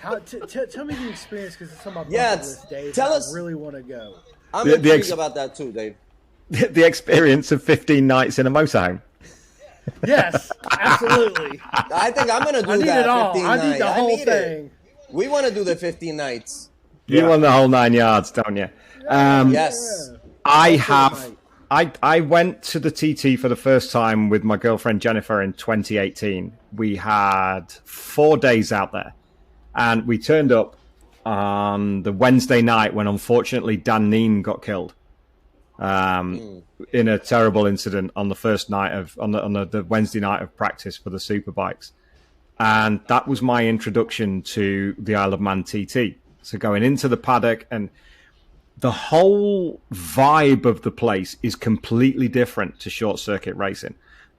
Tell me the experience, because it's on my bucket Yeah, list, Dave. tell I us. really want to go. I'm The intrigued about that too, Dave. The experience of 15 nights in a motorhome. Yes, absolutely. I think I'm gonna do I need that. it all. 15 I need nights. the whole need thing. it. We want to do the 15 nights. You want the whole 9 yards, don't you? Yes. I went to the TT for the first time with my girlfriend Jennifer in 2018. We had 4 days out there, and we turned up on the Wednesday night when unfortunately Dan Neal got killed in a terrible incident on the first night on the Wednesday night of practice for the Superbikes. And that was my introduction to the Isle of Man TT. So going into the paddock, and the whole vibe of the place is completely different to short circuit racing.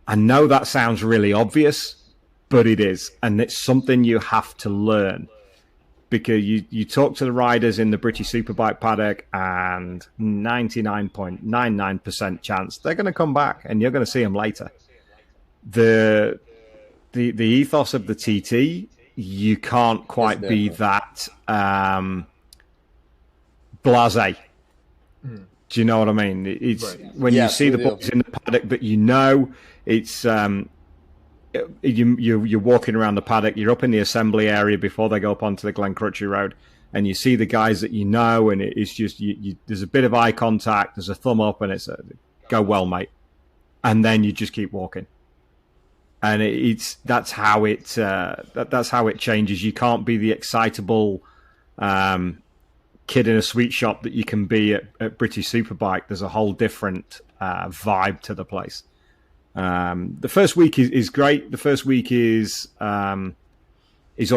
I know that sounds really obvious, but it is. And it's something you have to learn, because you talk to the riders in the British Superbike paddock, and 99.99% chance they're going to come back and you're going to see them later. The ethos of the TT, you can't quite be that blasé. Do you know what I mean? It's when you see the boys in the paddock that it's you're walking around the paddock, you're up in the assembly area before they go up onto the Glen Crutchy Road, and you see the guys that and it's just there's a bit of eye contact, there's a thumb up, and it's go well, mate, and then you just keep walking. And that's how it changes. You can't be the excitable kid in a sweet shop that you can be at British Superbike. There's a whole different vibe to the place. The first week is great. The first week is all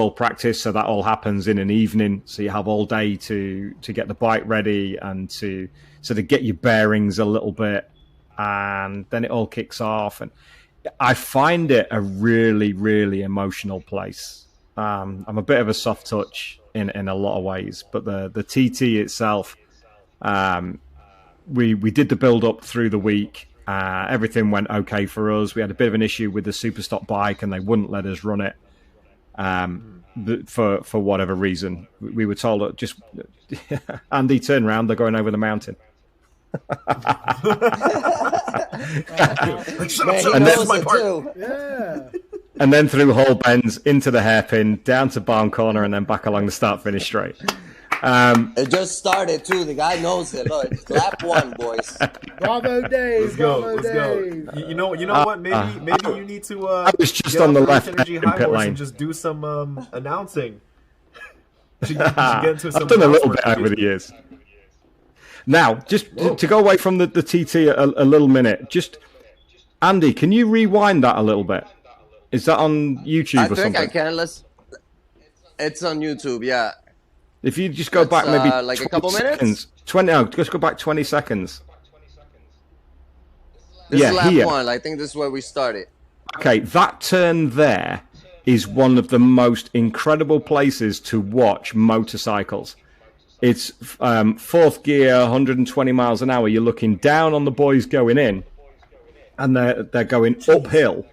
practice, so that all happens in an evening. So you have all day to get the bike ready and to sort of get your bearings a little bit, and then it all kicks off. And I find it a really, really emotional place. I'm a bit of a soft touch in a lot of ways, but the TT itself, we did the build up through the week. Everything went okay for us. We had a bit of an issue with the Superstock bike, and they wouldn't let us run it for whatever reason. We were told that just Andy, turn around, they're going over the mountain. And then through Hall Bends, into the hairpin, down to Barn Corner, and then back along the start-finish straight. It just started, too. The guy knows it. Look, lap 1, boys. Bravo, Dave. Let's go. You know what? Maybe you need to I was just on the left energy high pit lane and just do some announcing. I've done a little bit over the years. Now, just to go away from the TT a little minute, just Andy, can you rewind that a little bit? Is that on YouTube or something? I think I can. It's on YouTube, yeah. If you just go back maybe like a couple seconds, minutes? Just go back 20 seconds. This is lap 1. I think this is where we started. Okay, that turn there is one of the most incredible places to watch motorcycles. It's fourth gear, 120 miles an hour. You're looking down on the boys going in, and they're going uphill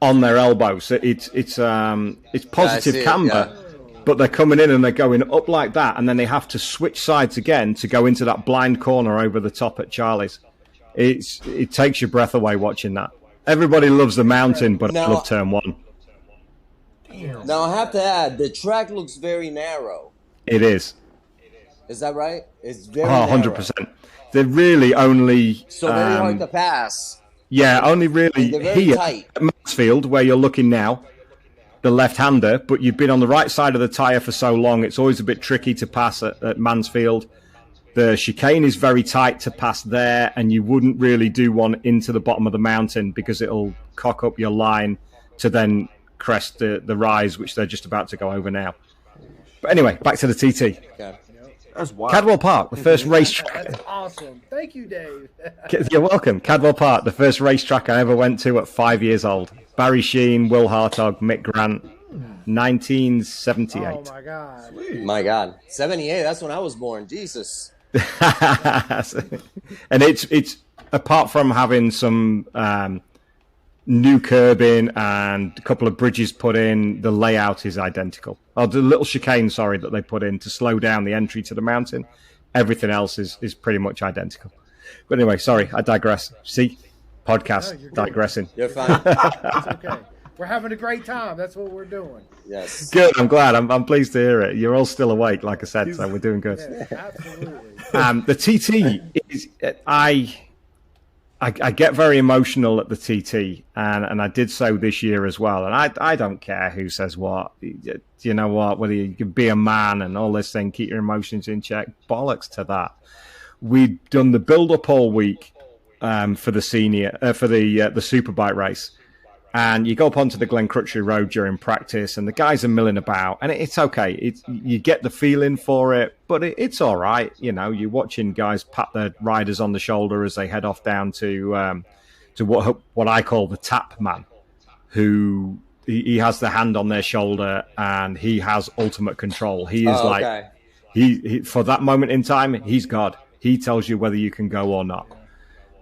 on their elbow. So it's positive camber, but they're coming in and they're going up like that, and then they have to switch sides again to go into that blind corner over the top at Charlie's. It takes your breath away watching that. Everybody loves the mountain, but I love turn one. Now I have to add, the track looks very narrow. It is. Is that right? It's very narrow. 100%. They're really only... So very hard to pass. Yeah, only really here tight. at Mansfield, where you're looking now, the left-hander, but you've been on the right side of the tyre for so long, it's always a bit tricky to pass at Mansfield. The chicane is very tight to pass there, and you wouldn't really do one into the bottom of the mountain because it'll cock up your line to then crest the rise, which they're just about to go over now. But anyway, back to the TT. Okay. That's wild. Cadwell Park, the first racetrack. That's awesome. Thank you, Dave. You're welcome. Cadwell Park, the first racetrack I ever went to at 5 years old. Barry Sheen, Will Hartog, Mick Grant, 1978. Oh, my God. My God. 78, that's when I was born. Jesus. And it's apart from having some new curbing and a couple of bridges put in, the layout is identical. Oh, the little chicane, that they put in to slow down the entry to the mountain. Everything else is pretty much identical. But anyway, sorry, I digress. See? Podcast, you're digressing. You're fine. It's okay. We're having a great time. That's what we're doing. Yes. Good, I'm glad. I'm pleased to hear it. You're all still awake, like I said, so we're doing good. Yeah, absolutely. The TT is... I get very emotional at the TT, and I did so this year as well. And I don't care who says what. You know what? Whether you can be a man and all this thing, keep your emotions in check. Bollocks to that. We'd done the build-up all week for the Superbike race. And you go up onto the Glen Crutchley Road during practice, and the guys are milling about, and it's okay. You get the feeling for it, but it's all right. You know, you're watching guys pat their riders on the shoulder as they head off down to what I call the tap man, who he has the hand on their shoulder and he has ultimate control. He is he for that moment in time, he's God. He tells you whether you can go or not.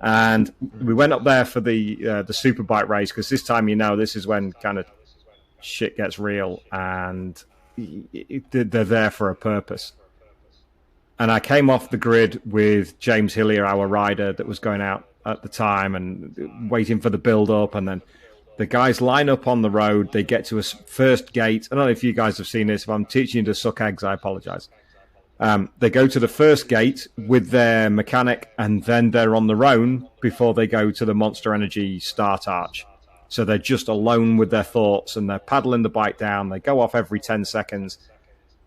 And we went up there for the Superbike race because this time, this is when kind of shit gets real, and they're there for a purpose. And I came off the grid with James Hillier, our rider that was going out at the time, and waiting for the build-up. And then the guys line up on the road. They get to a first gate. I don't know if you guys have seen this. If I'm teaching you to suck eggs, I apologize. They go to the first gate with their mechanic, and then they're on their own before they go to the Monster Energy start arch. So they're just alone with their thoughts, and they're paddling the bike down. They go off every 10 seconds.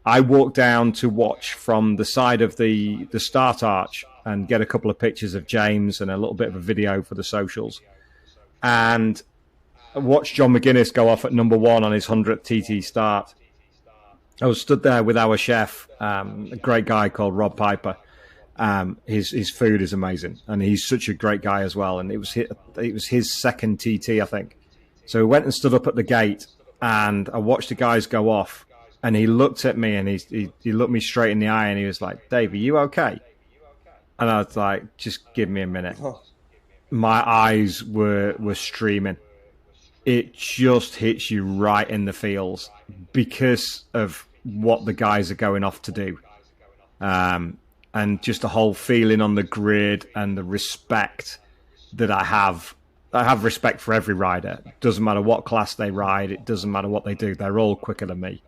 I walk down to watch from the side of the start arch and get a couple of pictures of James and a little bit of a video for the socials. And I watched John McGuinness go off at number 1 on his 100th TT start. I was stood there with our chef, a great guy called Rob Piper. His food is amazing, and he's such a great guy as well. And it was his second TT, I think. So we went and stood up at the gate, and I watched the guys go off. And he looked at me, and he looked me straight in the eye, and he was like, "Dave, are you okay?" And I was like, "Just give me a minute." My eyes were streaming. It just hits you right in the feels because of what the guys are going off to do. And just the whole feeling on the grid and the respect that I have. I have respect for every rider. It doesn't matter what class they ride. It doesn't matter what they do. They're all quicker than me.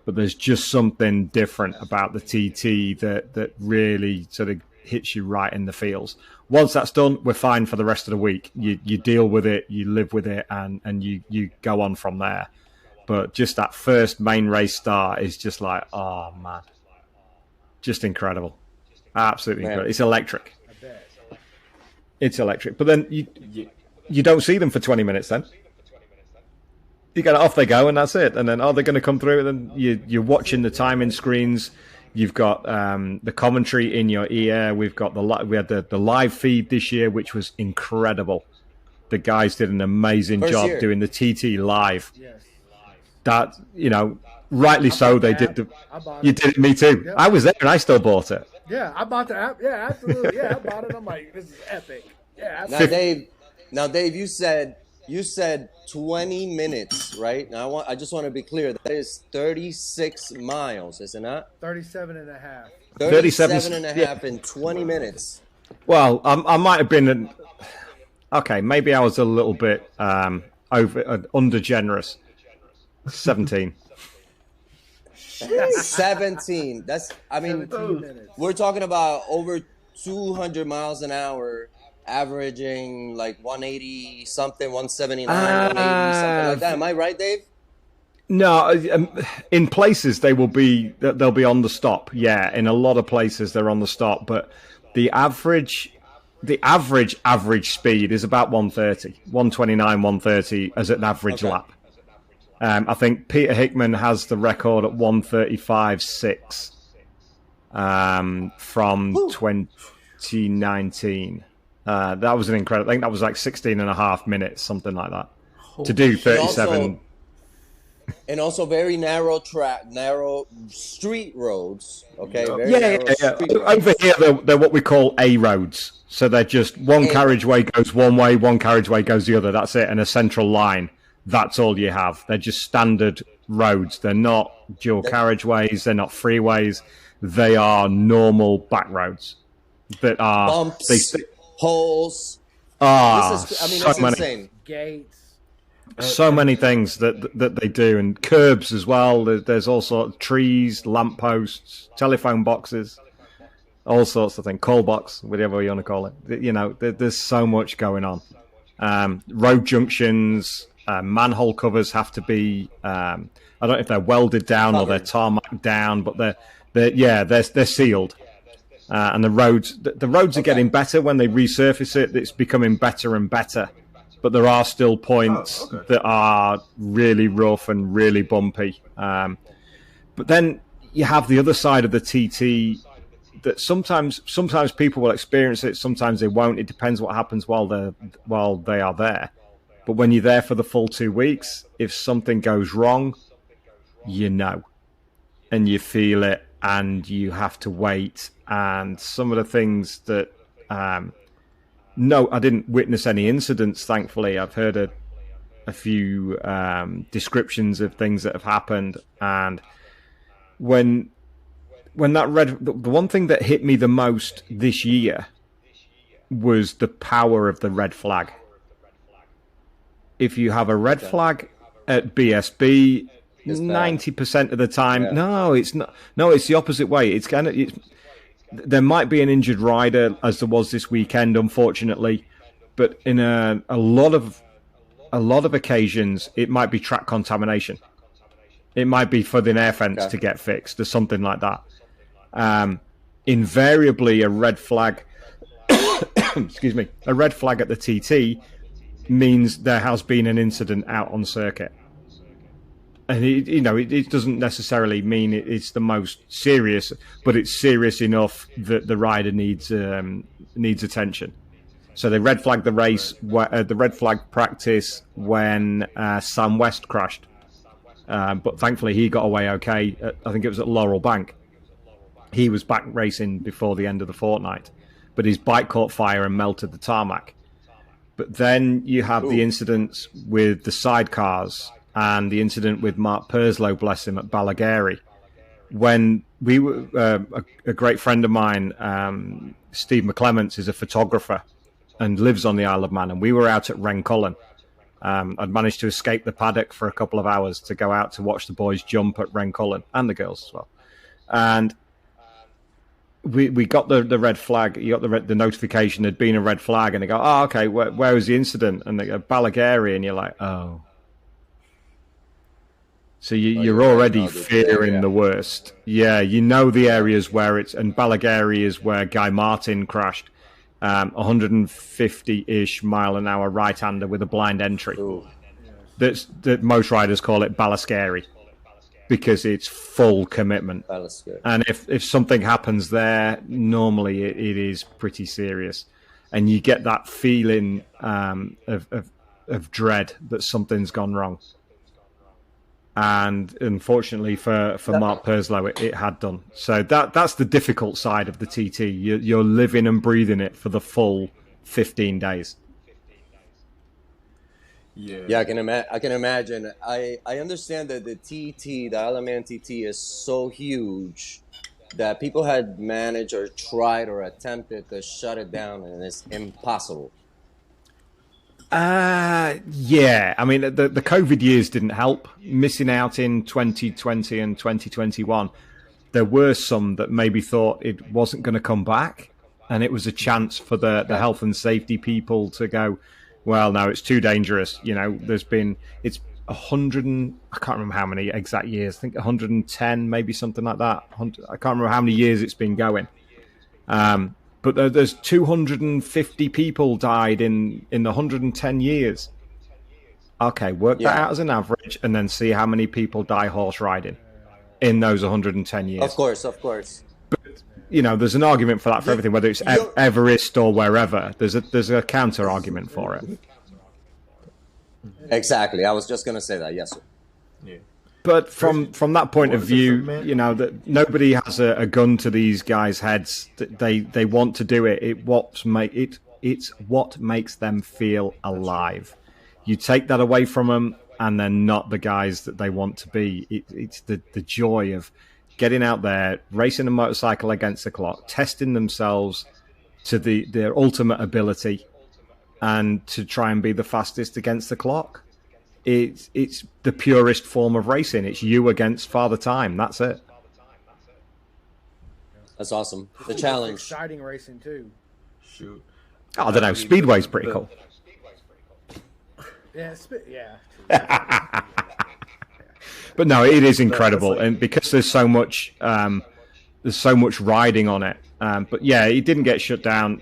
But there's just something different about the TT that really sort of hits you right in the feels. Once that's done, we're fine for the rest of the week. You deal with it, you live with it, and you go on from there. But just that first main race start is just like, oh, man. Just incredible. Absolutely incredible. It's electric. It's electric. But then you don't see them for 20 minutes then. You get it, off they go, and that's it. And then, they're going to come through, and then you're watching the timing screens. You've got the commentary in your ear. We had the live feed this year, which was incredible. The guys did an amazing job doing the TT live. Yes. That, rightly so, they did. You did it, me too. Yep. I was there, and I still bought it. Yeah, I bought the app. Yeah, absolutely. Yeah, I bought it. I'm like, this is epic. Yeah. Now, Dave, you said 20 minutes, right? Now, I just want to be clear. That is 36 miles, is it not? 37 and a half. 37 and a half in 20 minutes. Well, I might have been okay. Maybe I was a little bit under generous. 17. 17. That's, I mean, 17 minutes. we're talking about over 200 miles an hour, averaging like 180 something, 179, 180 something like that. Am I right, Dave? No, in places they'll be on the stop. Yeah, in a lot of places they're on the stop, but the average speed is about 130, 129, 130 as an average lap. I think Peter Hickman has the record at 135.6 from 2019. That was an incredible. I think that was like 16 and a half minutes, something like that, to do 37. And also very narrow street roads. Okay. Yeah. Over here, they're what we call A roads. So they're just one carriageway goes one way, one carriageway goes the other. That's it. And a central line. That's all you have. They're just standard roads. They're not dual carriageways. They're not freeways. They are normal back roads that are bumps, holes. That's insane. Gates. So many things that they do, and curbs as well. There's all sorts of trees, lampposts, telephone boxes, all sorts of things. Call box, whatever you want to call it. You know, there's so much going on. Road junctions, manhole covers have to be. I don't know if they're welded down or they're tarmac down, but they're sealed. And the roads are getting better when they resurface it. It's becoming better and better. But there are still points that are really rough and really bumpy. But then you have the other side of the TT that sometimes people will experience it, sometimes they won't. It depends what happens while they are there. But when you're there for the full 2 weeks, if something goes wrong, you know, and you feel it, and you have to wait. And some of the things that no, I didn't witness any incidents, thankfully. I've heard a few descriptions of things that have happened. And when the one thing that hit me the most this year was the power of the red flag. If you have a red flag at BSB, 90% of the time, no, it's not. No, it's the opposite way. It's kind of... There might be an injured rider, as there was this weekend, unfortunately, but in a lot of occasions, it might be track contamination. It might be for the air fence to get fixed or something like that. Invariably, a red flag, excuse me, a red flag at the TT means there has been an incident out on circuit. And it doesn't necessarily mean it's the most serious, but it's serious enough that the rider needs attention. So they red flagged the race, the red flag practice when Sam West crashed, but thankfully he got away okay. I think it was at Laurel Bank. He was back racing before the end of the fortnight, but his bike caught fire and melted the tarmac. But then you have the incidents with the sidecars. And the incident with Mark Purslow, bless him, at Ballagary, when we were a great friend of mine, Steve McClements, is a photographer and lives on the Isle of Man, and we were out at Rencullen. I'd managed to escape the paddock for a couple of hours to go out to watch the boys jump at Rencullen, and the girls as well. And we got the red flag. You got the notification there'd been a red flag, and they go, "Oh, okay, where was the incident?" And they go, "Ballagary," and you're like, "Oh." So you're already fearing the worst. Yeah, you know the areas where it's... And Ballagary is where Guy Martin crashed. 150-ish mile an hour right-hander with a blind entry. That most riders call it Ballascary because it's full commitment. And if something happens there, normally it is pretty serious. And you get that feeling of dread that something's gone wrong. And unfortunately for Mark Purslow, it had done. So that's the difficult side of the TT. You're living and breathing it for the full 15 days. Yeah, I can imagine. I understand that the TT, the Isle of Man TT, is so huge that people had managed or tried or attempted to shut it down, and it's impossible. Yeah. I mean, the COVID years didn't help. Missing out in 2020 and 2021, there were some that maybe thought it wasn't going to come back, and it was a chance for the health and safety people to go, well, no, it's too dangerous. You know, it's 100 and I can't remember how many exact years. I think 110, maybe something like that. I can't remember how many years it's been going. But there's 250 people died in the 110 years. Okay, work that out as an average, and then see how many people die horse riding in those 110 years. Of course. But, you know, there's an argument for that for everything, whether it's Everest or wherever. There's a counter argument for it. Exactly. I was just going to say that. Yes, sir. Yeah. But from that point of view, you know, that nobody has a gun to these guys' heads. They want to do it. It's what makes them feel alive. You take that away from them, and they're not the guys that they want to be. It's the joy of getting out there, racing a motorcycle against the clock, testing themselves to their ultimate ability, and to try and be the fastest against the clock. It's the purest form of racing. It's you against Father Time. That's it. That's awesome. The challenge. Exciting racing too. Shoot. I don't know. Speedway's pretty cool. Yeah, But no, it is incredible, and because there's so much riding on it. But yeah, it didn't get shut down.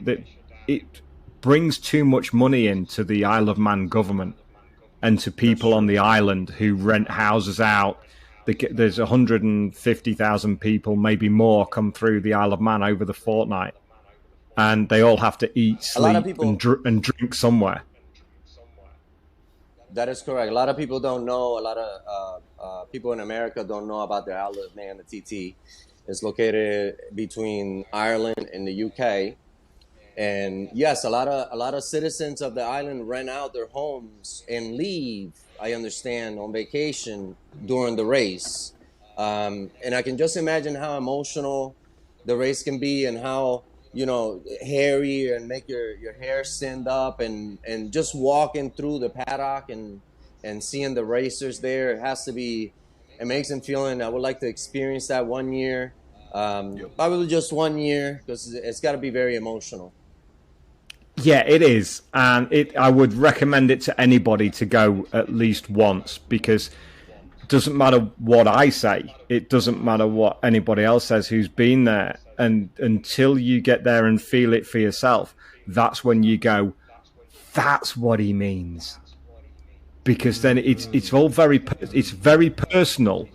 It brings too much money into the Isle of Man government and to people on the island who rent houses out. There's 150,000 people, maybe more, come through the Isle of Man over the fortnight, and they all have to eat, sleep, and drink somewhere. That is correct. A lot of people don't know. A lot of people in America don't know about the Isle of Man, the TT. It's located between Ireland and the UK. And yes, a lot of citizens of the island rent out their homes and leave, I understand, on vacation during the race. And I can just imagine how emotional the race can be, and how, you know, hairy, and make your hair stand up, and just walking through the paddock and seeing the racers there. It has to be an amazing feeling. I would like to experience that one year. Probably just 1 year, because it's got to be very emotional. Yeah, it is, and I would recommend it to anybody to go at least once, because it doesn't matter what I say, it doesn't matter what anybody else says who's been there, and until you get there and feel it for yourself, that's when you go, that's what he means, because then it's all very personal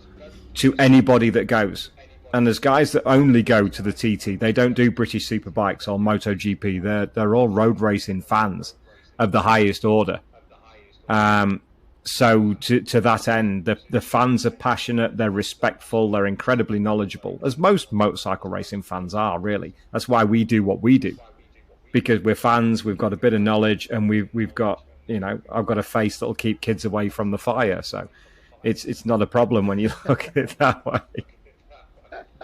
to anybody that goes. And there's guys that only go to the TT. They don't do British Superbikes or MotoGP. They're all road racing fans of the highest order. So to that end, the fans are passionate. They're respectful. They're incredibly knowledgeable, as most motorcycle racing fans are. Really, that's why we do what we do, because we're fans. We've got a bit of knowledge, and we've got, you know, I've got a face that'll keep kids away from the fire. So it's not a problem when you look at it that way.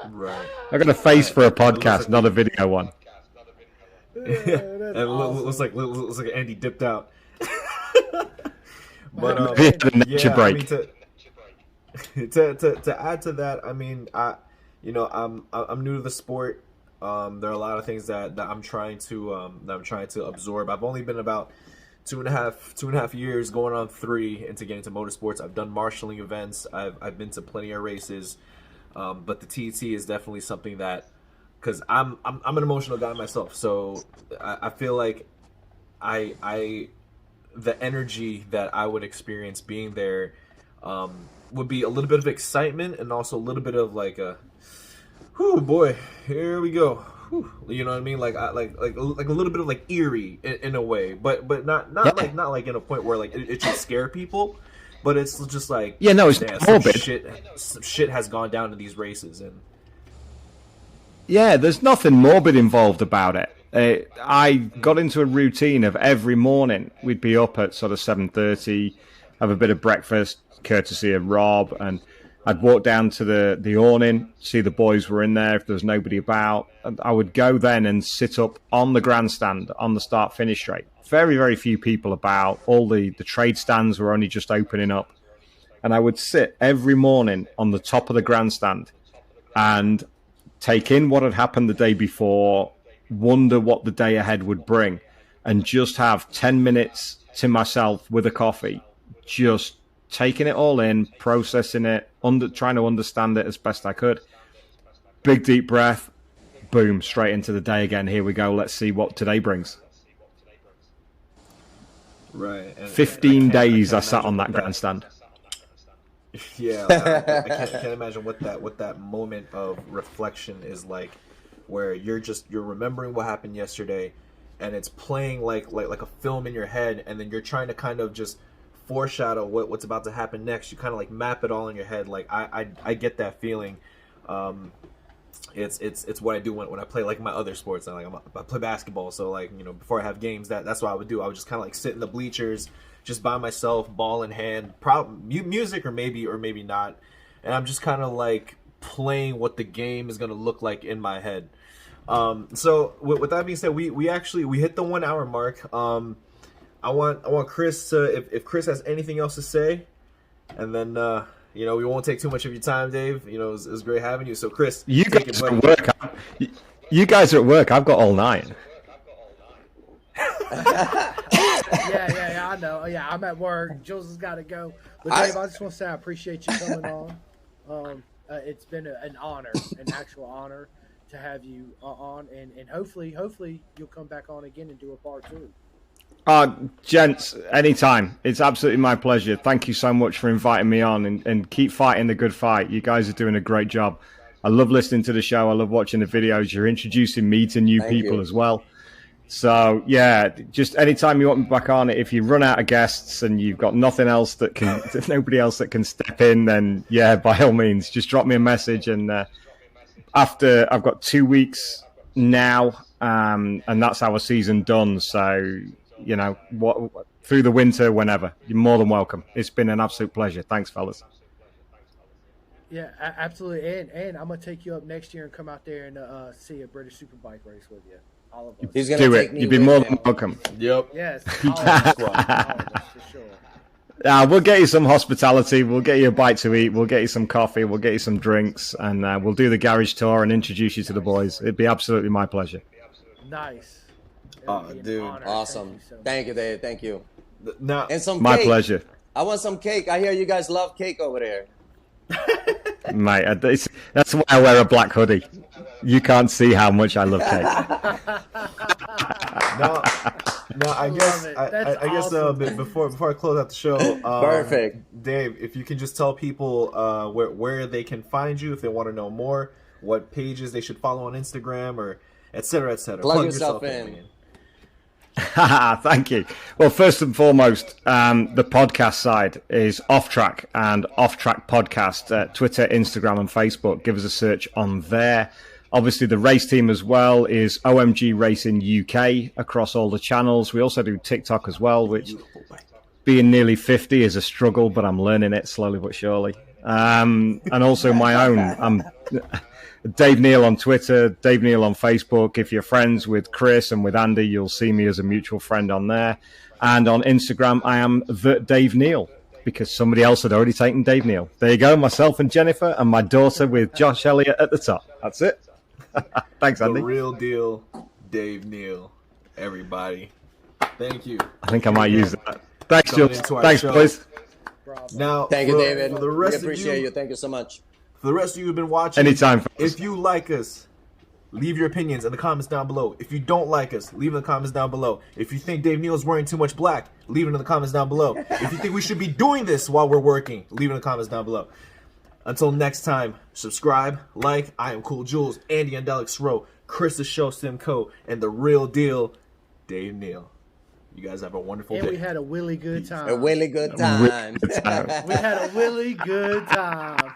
Right. I got a face for a podcast, not a video one. It looks like Andy dipped out. But nature break. I mean, to add to that, I mean, I'm new to the sport. There are a lot of things that I'm trying to absorb. I've only been about two and a half years, going on 3, into getting into motorsports. I've done marshalling events. I've been to plenty of races. But the TT is definitely something that, because I'm an emotional guy myself, so I feel like the energy that I would experience being there would be a little bit of excitement, and also a little bit of like a, whoo boy, here we go, whew, you know what I mean, like a little bit of like eerie in a way, but not like in a point where like it should scare people. But it's just like, yeah, no, it's morbid. Some shit has gone down in these races, and yeah, there's nothing morbid involved about it. I got into a routine of every morning we'd be up at sort of 7:30, have a bit of breakfast, courtesy of Rob, and I'd walk down to the awning, see the boys were in there if there was nobody about, and I would go then and sit up on the grandstand on the start-finish straight. Very, very few people about. All the trade stands were only just opening up. And I would sit every morning on the top of the grandstand and take in what had happened the day before, wonder what the day ahead would bring, and just have 10 minutes to myself with a coffee, just taking it all in, processing it, trying to understand it as best I could. Big deep breath, boom, straight into the day again. Here we go. Let's see what today brings. Right. 15 days I sat on that grandstand. Yeah, I can't imagine what that moment of reflection is like, where you're remembering what happened yesterday, and it's playing like a film in your head, and then you're trying to kind of just foreshadow what's about to happen next. You kind of like map it all in your head. Like I get that feeling. It's what I do when I play like my other sports. I play basketball, so like, you know, before I have games, that's what I would do. I would just kind of like sit in the bleachers, just by myself, ball in hand, music or maybe not, and I'm just kind of like playing what the game is gonna look like in my head. So with that being said, we hit the 1 hour mark. I want Chris to, if Chris has anything else to say, and then you know, we won't take too much of your time, Dave. You know, it was great having you. So Chris, you guys are at work. You guys are at work. I've got all night. Yeah, I know. Yeah, I'm at work. Jules has got to go. But Dave, I just want to say I appreciate you coming on. It's been an honor, an actual honor to have you on, and hopefully you'll come back on again and do a part 2. Gents, anytime. It's absolutely my pleasure. Thank you so much for inviting me on, and keep fighting the good fight. You guys are doing a great job. I love listening to the show. I love watching the videos. You're introducing me to new people as well. So, yeah, just anytime you want me back on it, if you run out of guests and you've got nothing else nobody else that can step in, then, yeah, by all means, just drop me a message. And after I've got 2 weeks now, and that's our season done. So, you know, through the winter, whenever, you're more than welcome. It's been an absolute pleasure. Thanks, fellas. Yeah, absolutely. And I'm going to take you up next year and come out there and see a British Superbike race with you. All of us. He's gonna do take it. me You'd be more than welcome. Yep. Yes. All of us, for sure. We'll get you some hospitality. We'll get you a bite to eat. We'll get you some coffee. We'll get you some drinks. And we'll do the garage tour and introduce you to the boys. It'd be absolutely my pleasure. Nice. Dude. Awesome. Thank you, Dave. Thank you. Now, And some My cake. pleasure. I want some cake. I hear you guys love cake over there. Mate, that's why I wear a black hoodie. You can't see how much I love cake. Now I guess awesome. before I close out the show, Perfect. Dave, if you can just tell people where they can find you if they want to know more, what pages they should follow on Instagram, or et cetera, et cetera. Plug yourself in. Thank you. Well, first and foremost, the podcast side is Off Track and Off Track Podcast, Twitter, Instagram, and Facebook. Give us a search on there. Obviously, the race team as well is OMG Racing UK across all the channels. We also do TikTok as well, which, being nearly 50, is a struggle, but I'm learning it slowly but surely. And also my own. I'm Dave Neal on Twitter, Dave Neal on Facebook. If you're friends with Chris and with Andy, you'll see me as a mutual friend on there. And on Instagram, I am the Dave Neal, because somebody else had already taken Dave Neal. There you go, myself and Jennifer, and my daughter with Josh Elliott at the top. That's it. Thanks, Andy. The real deal, Dave Neal. Everybody, thank you. I think I might use that. Thanks, Coming Jules. into our Thanks, show. boys. Now, Thank you, David. For the We rest appreciate of you. Thank you so much. For the rest of you who've been watching, Anytime, fellas. if you like us, leave your opinions in the comments down below. If you don't like us, leave it in the comments down below. If you think Dave Neal is wearing too much black, leave it in the comments down below. If you think we should be doing this while we're working, leave it in the comments down below. Until next time, subscribe, like. I am Cool Jules, Andy and Alex Rowe, Chris the Show Simco, and the real deal, Dave Neal. You guys have a wonderful day. And we had a really good time. A really good time. We had a really good time.